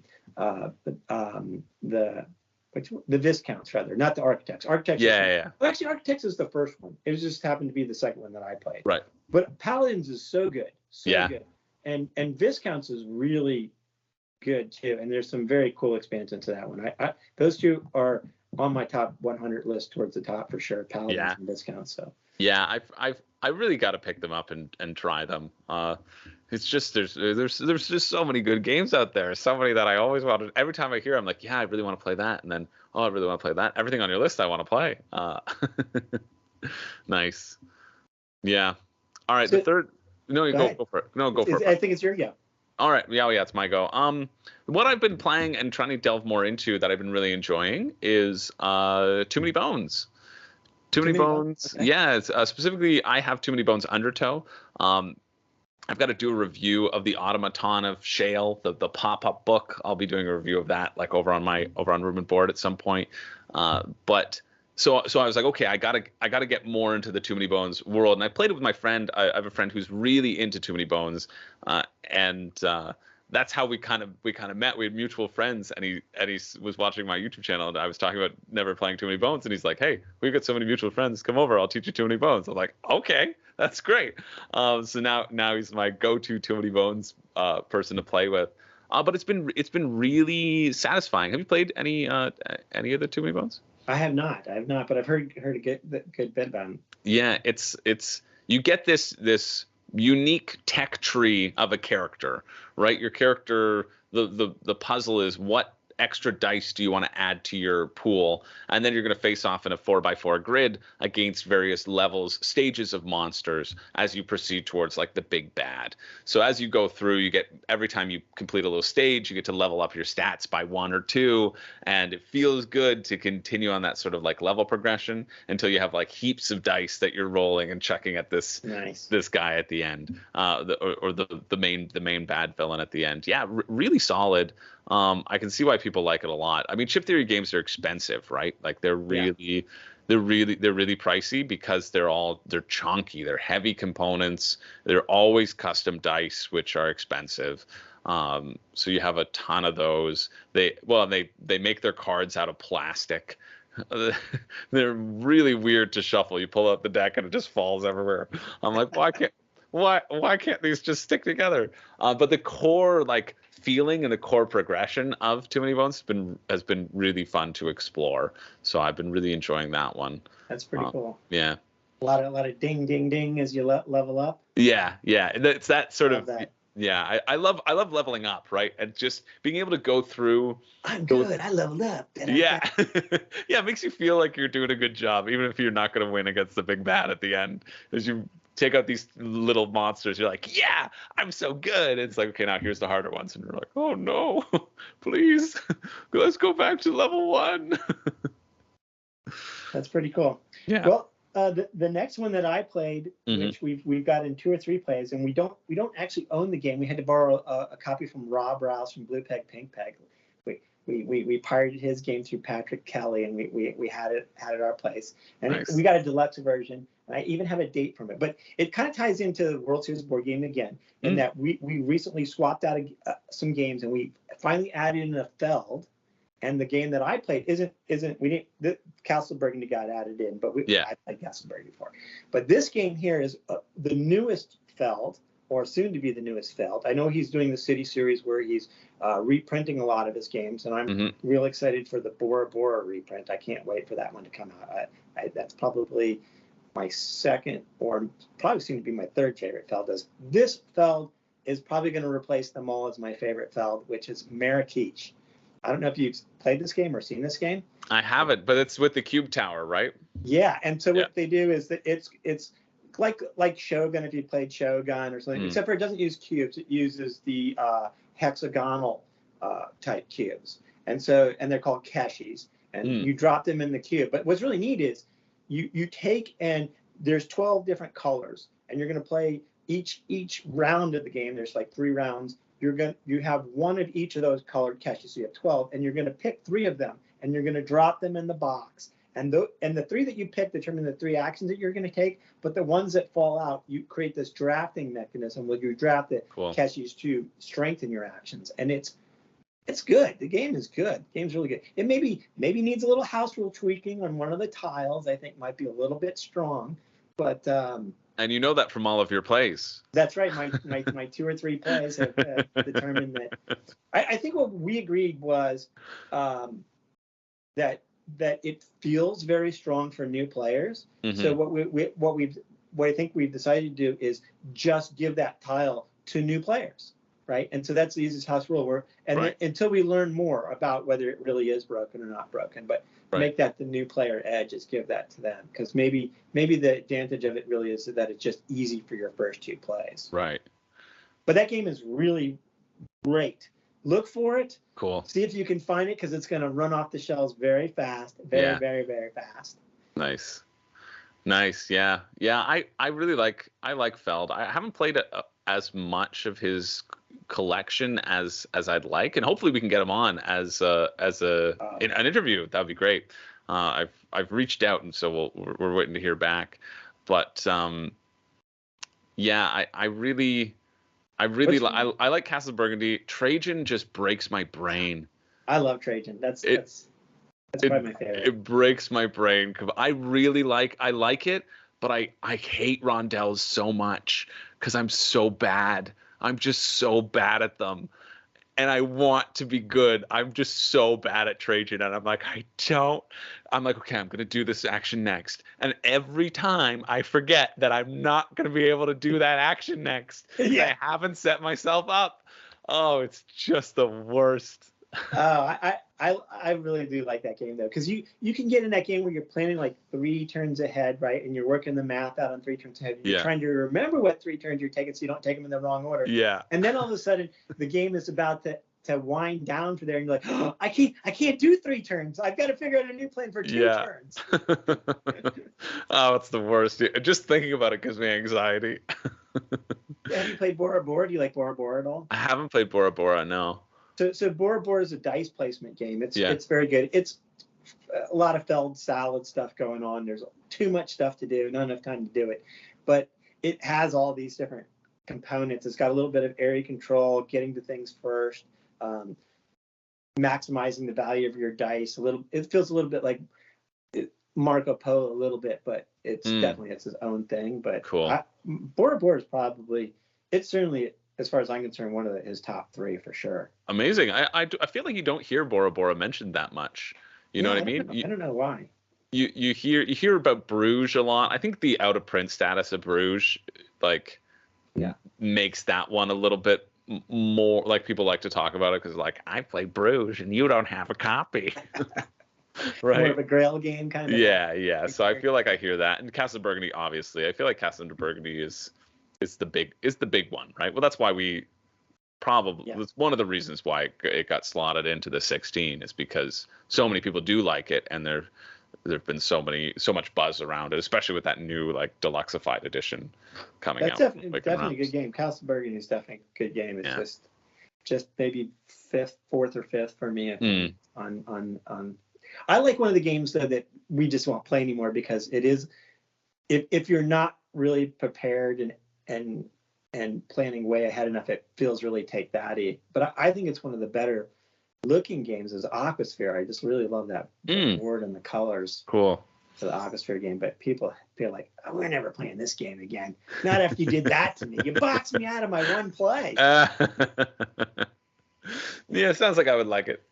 Speaker 2: Viscounts, rather, not the Architects. Architects. Well, actually, Architects is the first one. It just happened to be the second one that I played.
Speaker 1: Right.
Speaker 2: But Paladins is so good, good, and Viscounts is really good too. And there's some very cool expansions to that one. Those two are on my top 100 list, towards the top for sure. Paladins and Viscounts. So. Yeah,
Speaker 1: I really got to pick them up and try them. It's just there's just so many good games out there. So many that I always wanted. Every time I hear, I'm like, yeah, I really want to play that, and then I really want to play that. Everything on your list, I want to play. Nice. Yeah. All right. So, the third. No, go for it. No, go for it.
Speaker 2: I think it's your go.
Speaker 1: All right. Yeah, it's my go. What I've been playing and trying to delve more into that I've been really enjoying is Too Many Bones. Too Many Bones.
Speaker 2: Okay.
Speaker 1: Yeah, it's, specifically, I have Too Many Bones Undertow. I've got to do a review of the Automaton of Shale, the pop-up book. I'll be doing a review of that, like over on Room and Board at some point. But so I was like, okay, I gotta get more into the Too Many Bones world, and I played it with my friend. I have a friend who's really into Too Many Bones, and that's how we kind of met. We had mutual friends, and he was watching my YouTube channel, and I was talking about never playing Too Many Bones, and he's like, hey, we've got so many mutual friends. Come over, I'll teach you Too Many Bones. I'm like, okay, that's great. So now he's my go-to Too Many Bones person to play with. But it's been really satisfying. Have you played any of the Too Many Bones?
Speaker 2: I have not, but I've heard a good bit about them.
Speaker 1: Yeah, it's you get this unique tech tree of a character, right? Your character, the puzzle is what extra dice do you want to add to your pool, and then you're going to face off in a 4x4 grid against various levels, stages of monsters as you proceed towards like the big bad. So as you go through, you get, every time you complete a little stage, you get to level up your stats by 1 or 2, and it feels good to continue on that sort of like level progression until you have like heaps of dice that you're rolling and checking at this guy at the end, the main bad villain at the end. Yeah, really solid. I can see why people like it a lot. I mean, chip theory games are expensive, right? Like they're really pricey because they're chunky, they're heavy components, they're always custom dice, which are expensive. So you have a ton of those. They make their cards out of plastic. They're really weird to shuffle. You pull out the deck and it just falls everywhere. I'm like, why can't these just stick together? But the core like feeling and the core progression of Too Many Bones has been really fun to explore. So I've been really enjoying that one.
Speaker 2: That's pretty cool.
Speaker 1: Yeah.
Speaker 2: A lot of ding ding ding as you level up.
Speaker 1: Yeah. It's that sort of
Speaker 2: that.
Speaker 1: Yeah, I love leveling up, right? And just being able to go through.
Speaker 2: I'm good. I leveled up.
Speaker 1: Yeah, yeah, it makes you feel like you're doing a good job, even if you're not going to win against the big bad at the end. As you take out these little monsters, you're like, yeah, I'm so good. It's like, okay, now here's the harder ones, and you're like, oh no, please, let's go back to level 1.
Speaker 2: That's pretty cool.
Speaker 1: Yeah.
Speaker 2: Well, the next one that I played, which we've got in 2 or 3 plays, and we don't actually own the game. We had to borrow a copy from Rob Rouse from Blue Peg Pink Peg. We pirated his game through Patrick Kelly, and we had it at our place. And
Speaker 1: Nice.
Speaker 2: We got a deluxe version, and I even have a date from it. But it kind of ties into the World Series board game again, in that we recently swapped out some games, and we finally added in a Feld. And the game that I played the Castle Burgundy got added in, but I played Castle Burgundy before. But this game here is the newest Feld, or soon to be the newest Feld. I know he's doing the City series where he's reprinting a lot of his games, and I'm real excited for the Bora Bora reprint. I can't wait for that one to come out. That's probably my second, or probably soon to be my third favorite Feld. This Feld is probably going to replace them all as my favorite Feld, which is Marrakesh. I don't know if you've played this game or seen this game.
Speaker 1: I haven't, but it's with the cube tower, right?
Speaker 2: Yeah, and so what they do is that it's like Shogun, if you played Shogun or something, except for it doesn't use cubes. It uses the hexagonal type cubes, and they're called keshis, and you drop them in the cube. But what's really neat is you take, and there's 12 different colors, and you're going to play each round of the game. There's like 3 rounds. You have one of each of those colored keshis, so you have 12, and you're going to pick 3 of them, and you're going to drop them in the box. And the 3 that you pick determine the 3 actions that you're going to take, but the ones that fall out, you create this drafting mechanism where you draft the keshis to strengthen your actions. And it's good. The game is good. The game's really good. It maybe needs a little house rule tweaking on one of the tiles. I think might be a little bit strong, but
Speaker 1: and you know that from all of your plays.
Speaker 2: That's right. My 2 or 3 plays have determined that. I think what we agreed was that it feels very strong for new players. So what I think we've decided to do is just give that tile to new players, right? And so that's the easiest house rule. Until we learn more about whether it really is broken or not broken, but make that the new player edge, is give that to them, because maybe the advantage of it really is that it's just easy for your first 2 plays.
Speaker 1: Right.
Speaker 2: But that game is really great. Look for it.
Speaker 1: Cool. See
Speaker 2: if you can find it, because it's going to run off the shelves very fast. Very, very fast.
Speaker 1: Nice. Nice. Yeah. Yeah. I like Feld. I haven't played as much of his collection as I'd like, and hopefully we can get him on as an interview. That would be great. I've reached out, and so we're waiting to hear back. But yeah, I like Castle Burgundy. Trajan just breaks my brain.
Speaker 2: I love Trajan. That's probably my favorite.
Speaker 1: It breaks my brain. I like it, but I hate rondels so much because I'm so bad. I'm just so bad at them. And I want to be good. I'm just so bad at Trajan. And I'm like, I'm like, okay, I'm going to do this action next. And every time I forget that I'm not going to be able to do that action next.
Speaker 2: Yeah.
Speaker 1: I haven't set myself up. Oh, it's just the worst.
Speaker 2: Oh, I really do like that game though, because you can get in that game where you're planning like 3 turns ahead, right? And you're working the math out on 3 turns ahead. You're trying to remember what 3 turns you're taking so you don't take them in the wrong order.
Speaker 1: Yeah.
Speaker 2: And then all of a sudden the game is about to wind down for there, and you're like, oh, I can't do 3 turns. I've got to figure out a new plan for 2 turns.
Speaker 1: Oh, it's the worst. Just thinking about it gives me anxiety.
Speaker 2: Have you played Bora Bora? Do you like Bora Bora at all?
Speaker 1: I haven't played Bora Bora, no.
Speaker 2: So Bora Bora is a dice placement game. It's very good. It's a lot of Feld salad stuff going on. There's too much stuff to do, not enough time to do it. But it has all these different components. It's got a little bit of area control, getting to things first, maximizing the value of your dice. It feels a little bit like Marco Polo a little bit, but it's definitely its own thing. But
Speaker 1: cool.
Speaker 2: Bora Bora is it's certainly, as far as I'm concerned, one of his top 3 for sure.
Speaker 1: Amazing. I feel like you don't hear Bora Bora mentioned that much. You know what I mean?
Speaker 2: I don't know why.
Speaker 1: You hear about Bruges a lot. I think the out of print status of Bruges makes that one a little bit more like people like to talk about it because like I play Bruges and you don't have a copy. Right.
Speaker 2: More of a Grail game kind of.
Speaker 1: Yeah. So I feel like I hear that. And Castle Burgundy, obviously, I feel like Castle Burgundy is the big one, right? Well, that's why it's one of the reasons why it got slotted into the 16 is because so many people do like it, and there've been so much buzz around it, especially with that new like deluxeified edition coming out.
Speaker 2: That's definitely a good game. Castle Burgundy is definitely a good game. It's just maybe 4th or 5th for me on. I like one of the games though that we just won't play anymore because it is, if you're not really prepared and planning way ahead enough, it feels really take thatty. But I think it's one of the better looking games is Aquasphere. I just really love that board and the colors.
Speaker 1: Cool.
Speaker 2: For the Aquasphere game, but people feel like, oh, we're never playing this game again. Not after you did that to me. You boxed me out of my one play.
Speaker 1: Yeah, sounds like I would like it.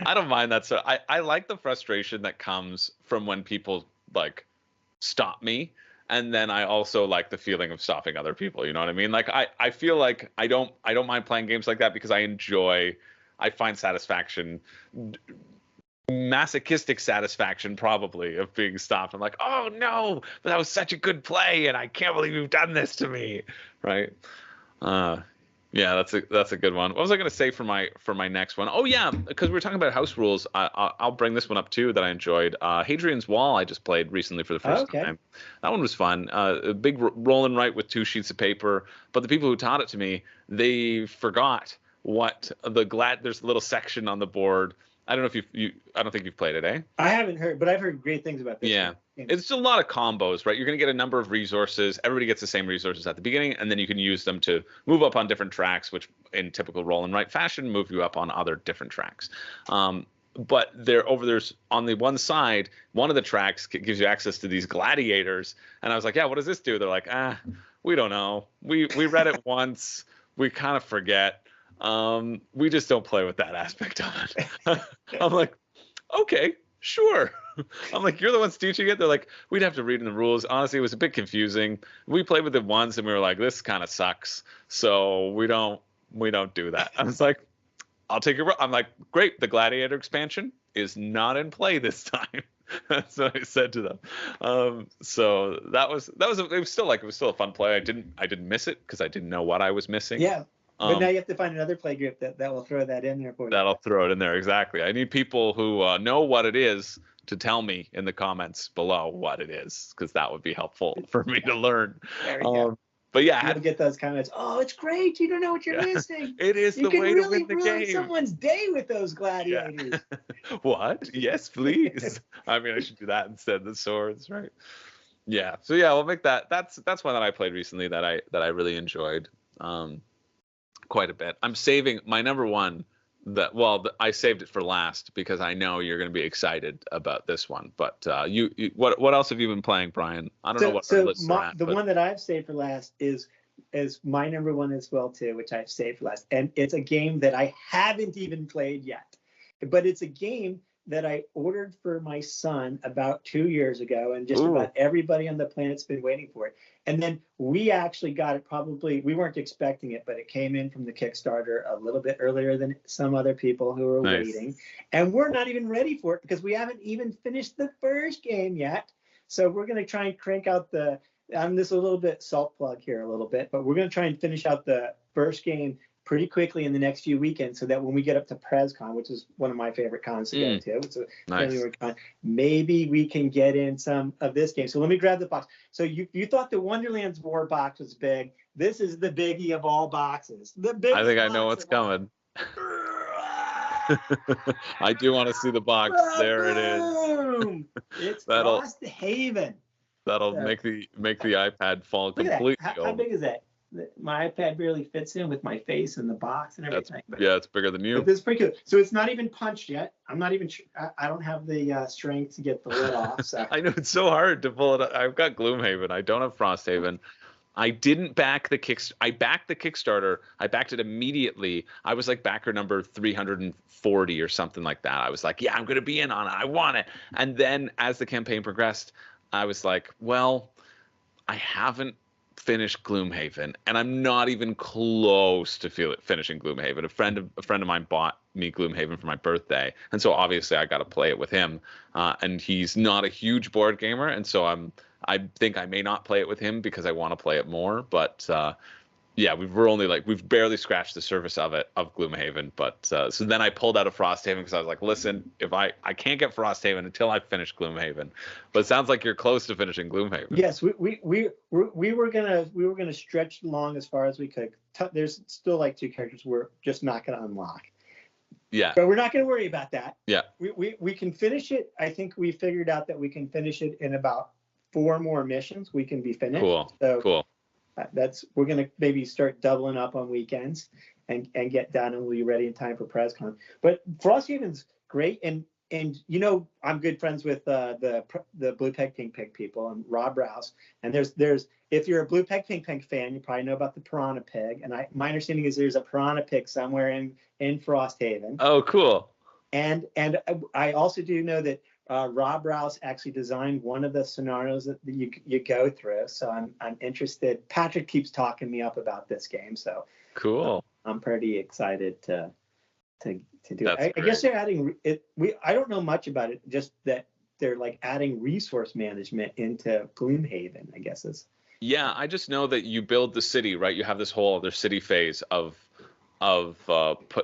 Speaker 1: I don't mind that. So I like the frustration that comes from when people like stop me. And then I also like the feeling of stopping other people. You know what I mean? Like I feel like I don't mind playing games like that because I find satisfaction, masochistic satisfaction probably of being stopped. I'm like, oh no, but that was such a good play, and I can't believe you've done this to me, right? Yeah, that's a good one. What was I going to say for my next one? Oh yeah, because we were talking about Houserules. I'll bring this one up too that I enjoyed. Hadrian's Wall I just played recently for the first time. That one was fun. A big roll and write with 2 sheets of paper. But the people who taught it to me, they forgot what there's a little section on the board. I don't know if I don't think you've played it, eh?
Speaker 2: I haven't heard, but I've heard great things about this.
Speaker 1: Yeah. It's a lot of combos, right? You're going to get a number of resources. Everybody gets the same resources at the beginning, and then you can use them to move up on different tracks, which in typical roll and write fashion, move you up on other different tracks. But there's on the one side, one of the tracks gives you access to these gladiators. And I was like, yeah, what does this do? They're like, we don't know. We read it once. We kind of forget. We just don't play with that aspect of it. I'm like, okay, sure. I'm like, you're the ones teaching it. They're like, we'd have to read in the rules. Honestly, it was a bit confusing. We played with it once and we were like, this kind of sucks. So we don't do that. I was like, I'll take your. I'm like, great. The Gladiator expansion is not in play this time. That's what I said to them. So it was still a fun play. I didn't miss it because I didn't know what I was missing.
Speaker 2: Yeah. But now you have to find another play group that will throw that in there for you.
Speaker 1: That'll throw it in there. Exactly. I need people who know what it is to tell me in the comments below what it is, because that would be helpful for me to learn.
Speaker 2: There we go.
Speaker 1: But yeah,
Speaker 2: you'll get those comments. Oh, it's great. You don't know what you're missing.
Speaker 1: It is the way to win the game. You can really ruin
Speaker 2: someone's day with those gladiators.
Speaker 1: Yeah. What? Yes, please. I mean, I should do that instead of the swords, right? Yeah. So yeah, we'll make that. That's one that I played recently that I really enjoyed quite a bit. I'm saving my number one. I saved it for last because I know you're going to be excited about this one. But what else have you been playing, Brian? I don't know what our lists are at.
Speaker 2: The one that I've saved for last is my number one as well too, which I've saved for last, and it's a game that I haven't even played yet, but it's a game that I ordered for my son about 2 years ago, and just about everybody on the planet's been waiting for it. And then we actually got it we weren't expecting it, but it came in from the Kickstarter a little bit earlier than some other people who were waiting. And we're not even ready for it because we haven't even finished the first game yet. So we're going to try and crank out this is a little bit salt plug here a little bit, but we're going to try and finish out the first game pretty quickly in the next few weekends, so that when we get up to PresCon, which is one of my favorite cons to go to, it's a fairly con, maybe we can get in some of this game. So let me grab the box. So you thought the Wonderland's War box was big. This is the biggie of all boxes.
Speaker 1: I think I know what's coming. I do want to see the box. There it is.
Speaker 2: It's Frosthaven.
Speaker 1: That'll make the iPad fall completely.
Speaker 2: How big is that? My iPad barely fits in with my face in the box and everything.
Speaker 1: It's bigger than you.
Speaker 2: But this is pretty cool. So it's not even punched yet. I'm not even. I don't have the strength to get the lid off. So.
Speaker 1: I know it's so hard to pull it up. I've got Gloomhaven. I don't have Frosthaven. I didn't back the I backed the Kickstarter. I backed it immediately. I was like backer number 340 or something like that. I was like, yeah, I'm gonna be in on it. I want it. And then as the campaign progressed, I was like, well, I haven't finished Gloomhaven, and I'm not even close to finishing Gloomhaven. A friend of mine bought me Gloomhaven for my birthday, and so obviously I got to play it with him. And he's not a huge board gamer, and so I think I may not play it with him because I want to play it more. But yeah, we've barely scratched the surface of Gloomhaven. But so then I pulled out of Frosthaven because I was like, listen, if I can't get Frosthaven until I finish Gloomhaven. But it sounds like you're close to finishing Gloomhaven.
Speaker 2: Yes, we were gonna stretch along as far as we could. There's still like 2 characters we're just not gonna unlock.
Speaker 1: Yeah.
Speaker 2: But we're not gonna worry about that.
Speaker 1: Yeah.
Speaker 2: We can finish it. I think we figured out that we can finish it in about 4 more missions. We can be finished.
Speaker 1: Cool.
Speaker 2: So
Speaker 1: cool.
Speaker 2: We're gonna maybe start doubling up on weekends and get done, and we'll be ready in time for PresCon. But Frosthaven's great, and I'm good friends with the Blue Peg Pink Pig people and Rob Rouse. And there's if you're a Blue Peg Pink Pig fan, you probably know about the Piranha Pig. And my understanding is there's a Piranha Pig somewhere in Frosthaven.
Speaker 1: Oh, cool.
Speaker 2: And I also do know that Rob Rouse actually designed one of the scenarios that you go through. So I'm interested. Patrick keeps talking me up about this game, so
Speaker 1: cool.
Speaker 2: I'm pretty excited to do it. I guess they're adding it. I don't know much about it. Just that they're like adding resource management into Gloomhaven, I guess is.
Speaker 1: Yeah, I just know that you build the city, right? You have this whole other city phase of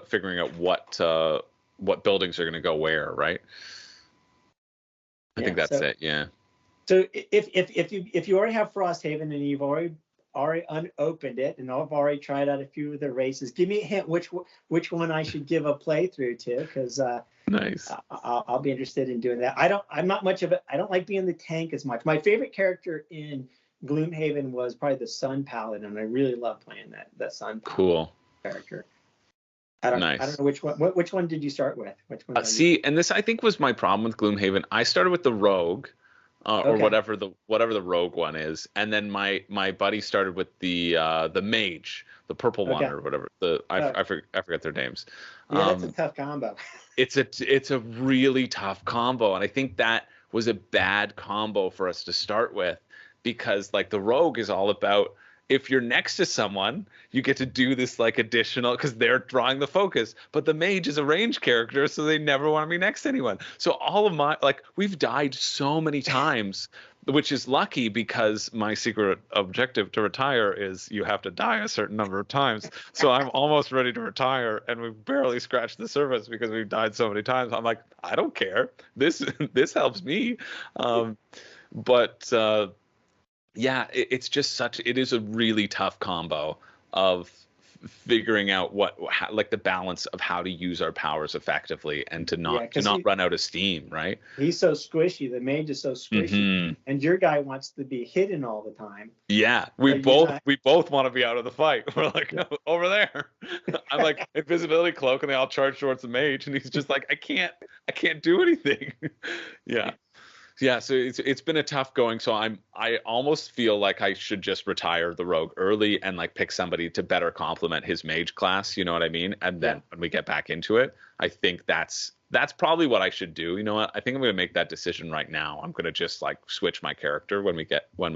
Speaker 1: figuring out what buildings are going to go where, right? I think that's it. Yeah. So
Speaker 2: if you already have Frosthaven and you've already unopened it and I've already tried out a few of the races, give me a hint which one I should give a playthrough to, because
Speaker 1: nice.
Speaker 2: I'll be interested in doing that. I'm not much of a. I don't like being the tank as much. My favorite character in Gloomhaven was probably the Sun Paladin, and I really love playing that Sun Paladin character. I don't know which one. Which one did you start with? Which one?
Speaker 1: And this I think was my problem with Gloomhaven. I started with the Rogue, or whatever the Rogue one is, and then my buddy started with the Mage, the purple one or whatever. I forget their names.
Speaker 2: Yeah, that's a tough combo.
Speaker 1: It's a really tough combo, and I think that was a bad combo for us to start with, because like the Rogue is all about, if you're next to someone, you get to do this like additional, because they're drawing the focus. But the Mage is a range character, so they never want to be next to anyone. So all of we've died so many times which is lucky because my secret objective to retire is you have to die a certain number of times. So I'm almost ready to retire, and we've barely scratched the surface because we've died so many times. I'm like, I don't care. This helps me. But yeah, it's just it is a really tough combo of figuring out like the balance of how to use our powers effectively and to not run out of steam, right?
Speaker 2: He's so squishy. The mage is so squishy, and your guy wants to be hidden all the time.
Speaker 1: Yeah, we both want to be out of the fight. We're like, no, over there. I'm like invisibility cloak, and they all charge towards the mage, and he's just like, I can't do anything. Yeah, so it's been a tough going. So I almost feel like I should just retire the rogue early and like pick somebody to better complement his mage class. You know what I mean? And then when we get back into it, I think that's probably what I should do. You know what? I think I'm going to make that decision right now. I'm going to just like switch my character when we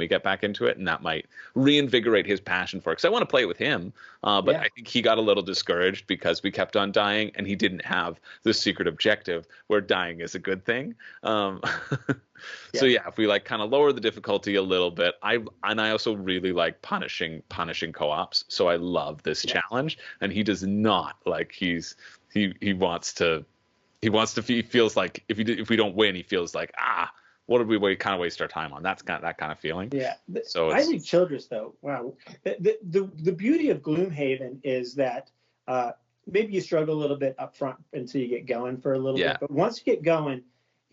Speaker 1: get back into it, and that might reinvigorate his passion for it. Because I want to play with him, but I think he got a little discouraged because we kept on dying, and he didn't have the secret objective where dying is a good thing. So yeah, if we like kind of lower the difficulty a little bit, I also really like punishing co-ops. So I love this challenge, and he does not like he feels like if we don't win, he feels like, what did we kind of waste our time on? That's that kind of feeling.
Speaker 2: Yeah.
Speaker 1: So
Speaker 2: I think Childress, though, wow. The beauty of Gloomhaven is that maybe you struggle a little bit up front until you get going for a little bit. But once you get going,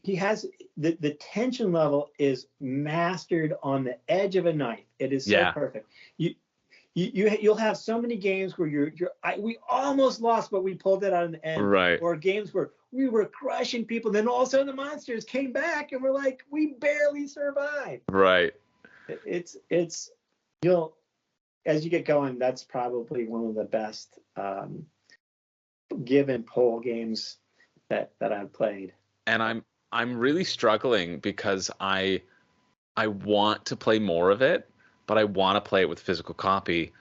Speaker 2: he has the tension level is mastered on the edge of a knife. It is so perfect. You'll have so many games where we almost lost, but we pulled it out in the end.
Speaker 1: Right.
Speaker 2: Or games where we were crushing people, then all of a sudden the monsters came back and we're like, we barely survived.
Speaker 1: Right.
Speaker 2: It's as you get going, that's probably one of the best give and pull games that I've played.
Speaker 1: And I'm really struggling because I want to play more of it, but I want to play it with physical copy.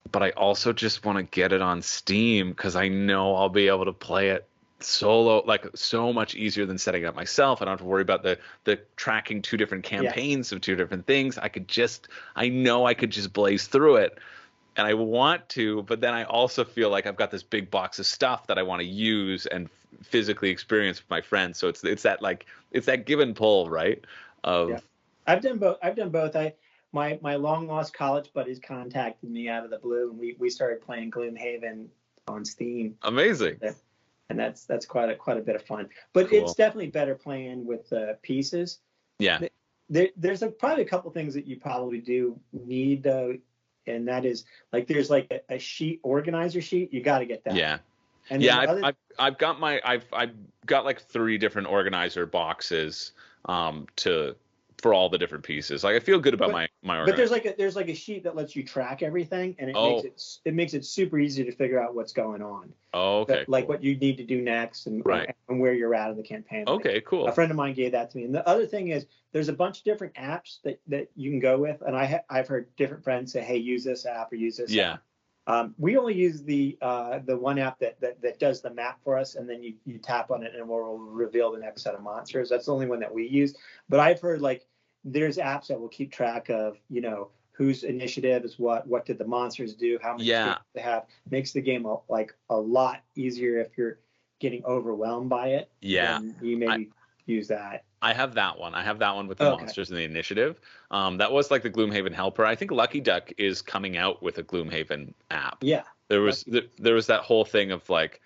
Speaker 1: But I also just want to get it on Steam because I know I'll be able to play it solo, like so much easier than setting it up myself. I don't have to worry about the tracking two different campaigns of two different things. I know I could just blaze through it, and I want to, but then I also feel like I've got this big box of stuff that I want to use and physically experience with my friends. So it's that give and pull, right?
Speaker 2: I've done both. My long lost college buddies contacted me out of the blue, and we started playing Gloomhaven on Steam.
Speaker 1: Amazing.
Speaker 2: And that's quite a bit of fun. But cool. It's definitely better playing with pieces. Yeah. There's probably a couple things that you probably do need though, and that is like there's like a sheet organizer sheet. You got to get that.
Speaker 1: Yeah. And yeah, I've got like 3 different organizer boxes for all the different pieces. Like I feel good about my organizer.
Speaker 2: But there's like a sheet that lets you track everything, and it makes it super easy to figure out what's going on.
Speaker 1: Oh, okay.
Speaker 2: Like what you need to do next and where you're at in the campaign.
Speaker 1: Okay, cool.
Speaker 2: A friend of mine gave that to me. And the other thing is there's a bunch of different apps that you can go with, and I've heard different friends say, hey, use this app or use this app. We only use the one app that does the map for us, and then you tap on it and it will reveal the next set of monsters. That's the only one that we use. But I've heard like there's apps that will keep track of, whose initiative is what did the monsters do, how many they have. Makes the game a lot easier if you're getting overwhelmed by it. Yeah. You maybe use that.
Speaker 1: I have that one. With the monsters and the initiative. That was like the Gloomhaven helper. I think Lucky Duck is coming out with a Gloomhaven app. Yeah. There was that whole thing of like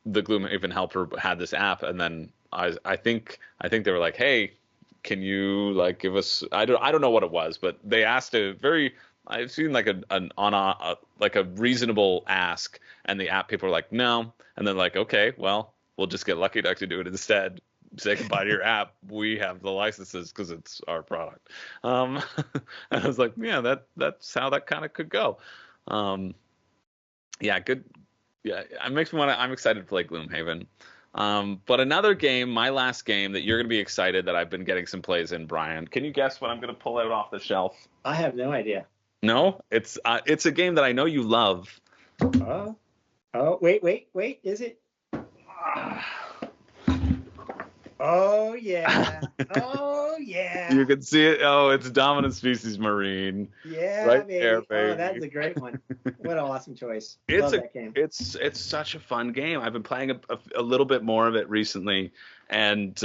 Speaker 1: the Gloomhaven helper had this app, and then I think they were like, hey, can you like give us? I don't know what it was, but they asked I've seen like a reasonable ask, and the app people were like no, and then like okay, well we'll just get Lucky Duck to do it instead. Say goodbye to your app. We have the licenses because it's our product. And I was like, yeah, that's how that kind of could go. Yeah, good. Yeah, it makes me want to. I'm excited to play Gloomhaven. But another game, my last game that you're going to be excited that I've been getting some plays in, Brian. Can you guess what I'm going to pull out off the shelf?
Speaker 2: I have no idea.
Speaker 1: No, it's a game that I know you love.
Speaker 2: Wait, is it? Oh yeah. Oh yeah.
Speaker 1: You can see it. Oh, it's dominant species marine.
Speaker 2: Yeah,
Speaker 1: Right there,
Speaker 2: baby. Oh, that's
Speaker 1: baby.
Speaker 2: a great one. What an awesome choice.
Speaker 1: It's
Speaker 2: Love
Speaker 1: a
Speaker 2: that game.
Speaker 1: it's such a fun game. I've been playing a little bit more of it recently, and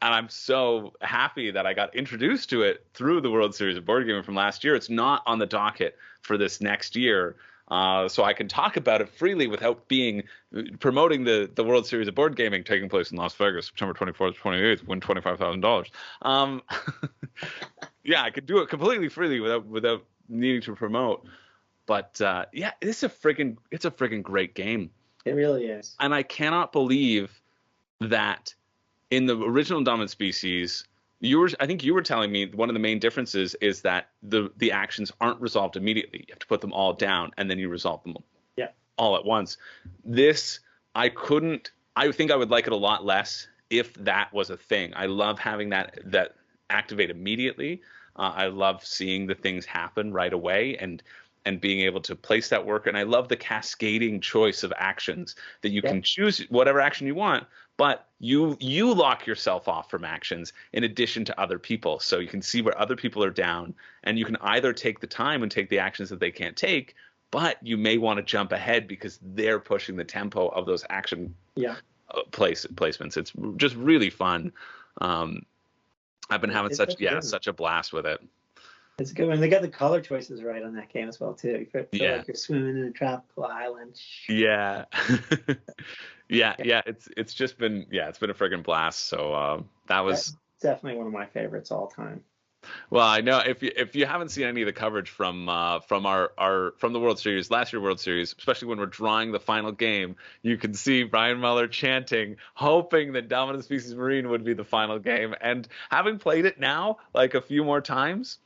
Speaker 1: I'm so happy that I got introduced to it through the World Series of Board Gaming from last year. It's not on the docket for this next year, so I can talk about it freely without being promoting the World Series of Board Gaming taking place in Las Vegas, September 24th, 28th, win $25,000. Yeah, I could do it completely freely without needing to promote. But yeah, it's a friggin' great game,
Speaker 2: It really is.
Speaker 1: and I cannot believe that in the original dominant species, I think you were telling me one of the main differences is that the actions aren't resolved immediately. You have to put them all down and then you resolve them
Speaker 2: Yeah.
Speaker 1: all at once. This, I think I would like it a lot less if that was a thing. I love having that activate immediately. I love seeing the things happen right away and being able to place that work. And I love the cascading choice of actions that you can choose whatever action you want, but you lock yourself off from actions in addition to other people. So you can see where other people are down, and you can either take the time and take the actions that they can't take, but you may want to jump ahead because they're pushing the tempo of those action placements. It's just really fun. I've been having such a blast with it.
Speaker 2: It's a good one. They got the color choices right on that game as well too. You feel like you're swimming in a tropical island.
Speaker 1: Yeah. yeah. It's been a friggin' blast. So that's
Speaker 2: definitely one of my favorites all time.
Speaker 1: Well, I know if you haven't seen any of the coverage from the World Series, last year World Series, especially when we're drawing the final game, you can see Brian Muller chanting, hoping that Dominant Species Marine would be the final game. And having played it now like a few more times,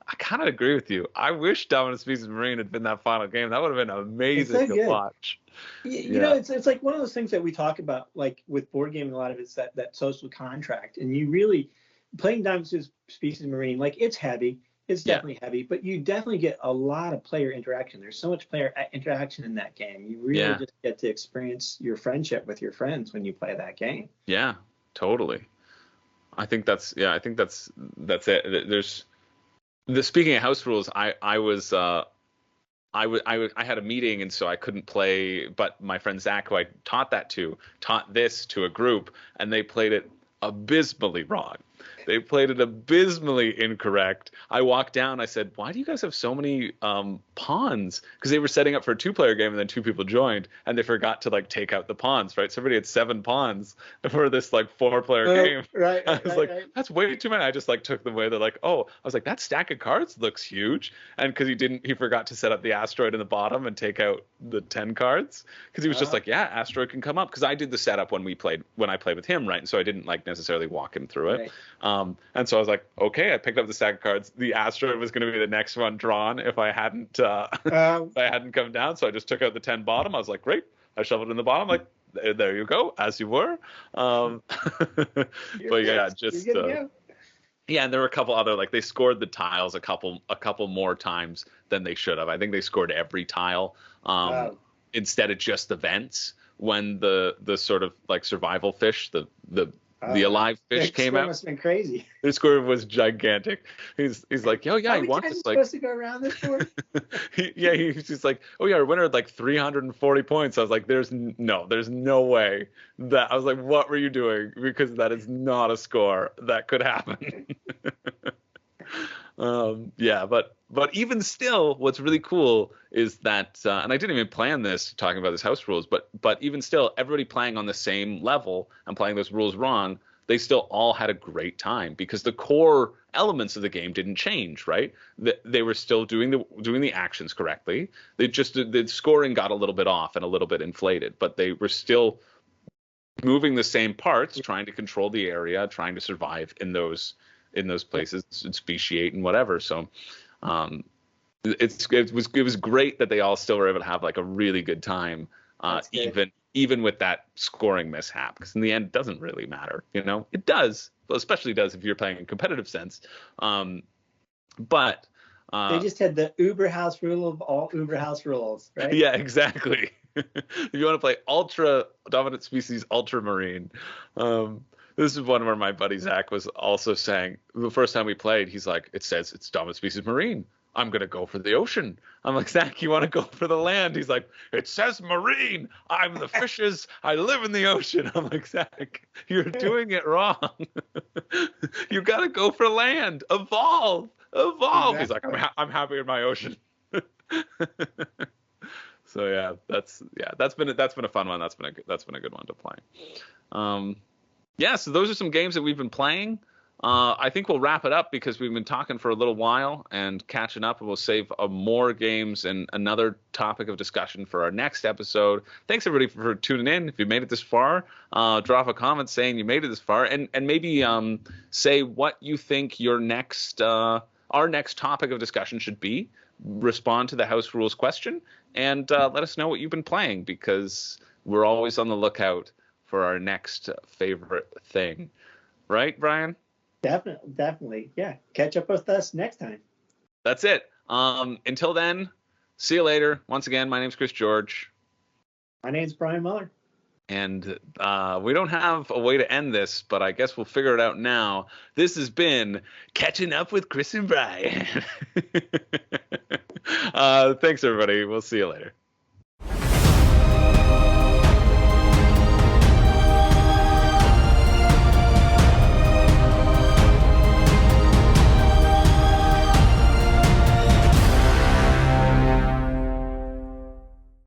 Speaker 1: I kind of agree with you. I wish Dominant Species Marine had been that final game. That would have been amazing to watch.
Speaker 2: You know, it's like one of those things that we talk about, like with board gaming, a lot of it's that social contract. And you really, playing Dominant Species Marine, like it's heavy. It's definitely heavy, but you definitely get a lot of player interaction. There's so much player interaction in that game. You really just get to experience your friendship with your friends when you play that game. Yeah,
Speaker 1: totally. I think that's it. There's speaking of house rules, I had a meeting and so I couldn't play, but my friend Zach, who I taught this to a group, and they played it abysmally wrong. They played it abysmally incorrect. I walked down. I said, "Why do you guys have so many pawns?" Because they were setting up for a 2-player game, and then 2 people joined, and they forgot to take out the pawns. Right, so everybody had 7 pawns for this 4-player game.
Speaker 2: Right.
Speaker 1: I was that's way too many. I just took them away. They're like, "Oh," I was like, "That stack of cards looks huge," and because he forgot to set up the asteroid in the bottom and take out the 10 cards, because he was just like, "Yeah, asteroid can come up." Because I did the setup when I played with him, right? And so I didn't necessarily walk him through it.
Speaker 2: Right.
Speaker 1: And so I was like, okay, I picked up the stack of cards. The asteroid was going to be the next one drawn if I hadn't come down. So I just took out the 10 bottom. I was like, great. I shuffled in the bottom. Like, there you go, as you were. But yeah, just yeah. And there were a couple other they scored the tiles a couple more times than they should have. I think they scored every tile instead of just the vents when the sort of survival fish the alive fish came out.
Speaker 2: Must have been crazy.
Speaker 1: Their score was gigantic. He's like, oh yeah, he wants us
Speaker 2: supposed to go around this board?
Speaker 1: He's just like, oh yeah, our winner had 340 points. I was like, there's no way that. I was like, what were you doing? Because that is not a score that could happen. But even still, what's really cool is that, and I didn't even plan this talking about this house rules, but even still, everybody playing on the same level and playing those rules wrong, they still all had a great time because the core elements of the game didn't change, right? They were still doing the actions correctly. The scoring got a little bit off and a little bit inflated, but they were still moving the same parts, trying to control the area, trying to survive in those places and speciate and whatever. So it was great that they all still were able to have a really good time, even with that scoring mishap, because in the end it doesn't really matter. It does, well, especially does if you're playing in competitive sense. But
Speaker 2: they just had the Uber house rule of all Uber house rules, right?
Speaker 1: Yeah, exactly. If you want to play ultra dominant species ultramarine, this is one where my buddy Zach was also saying the first time we played, he's like, it says it's dominant species marine. I'm gonna go for the ocean. I'm like, Zach, you want to go for the land? He's like, it says marine. I'm the fishes. I live in the ocean. I'm like, Zach, you're doing it wrong. You gotta go for land. Evolve. Exactly. He's like, I'm happy in my ocean. So yeah, that's been a fun one. That's been a good one to play. Yeah, so those are some games that we've been playing. I think we'll wrap it up because we've been talking for a little while and catching up, and we'll save more games and another topic of discussion for our next episode. Thanks everybody for tuning in. If you made it this far, drop a comment saying you made it this far, and maybe say what you think your next our next topic of discussion should be. Respond to the house rules question and let us know what you've been playing, because we're always on the lookout for our next favorite thing. Right, Brian?
Speaker 2: Definitely. Yeah. Catch up with us next time.
Speaker 1: That's it. Until then, see you later. Once again, my name's Chris George.
Speaker 2: My name's Brian Muller.
Speaker 1: And we don't have a way to end this, but I guess we'll figure it out now. This has been Catching Up with Chris and Brian. Thanks, everybody. We'll see you later.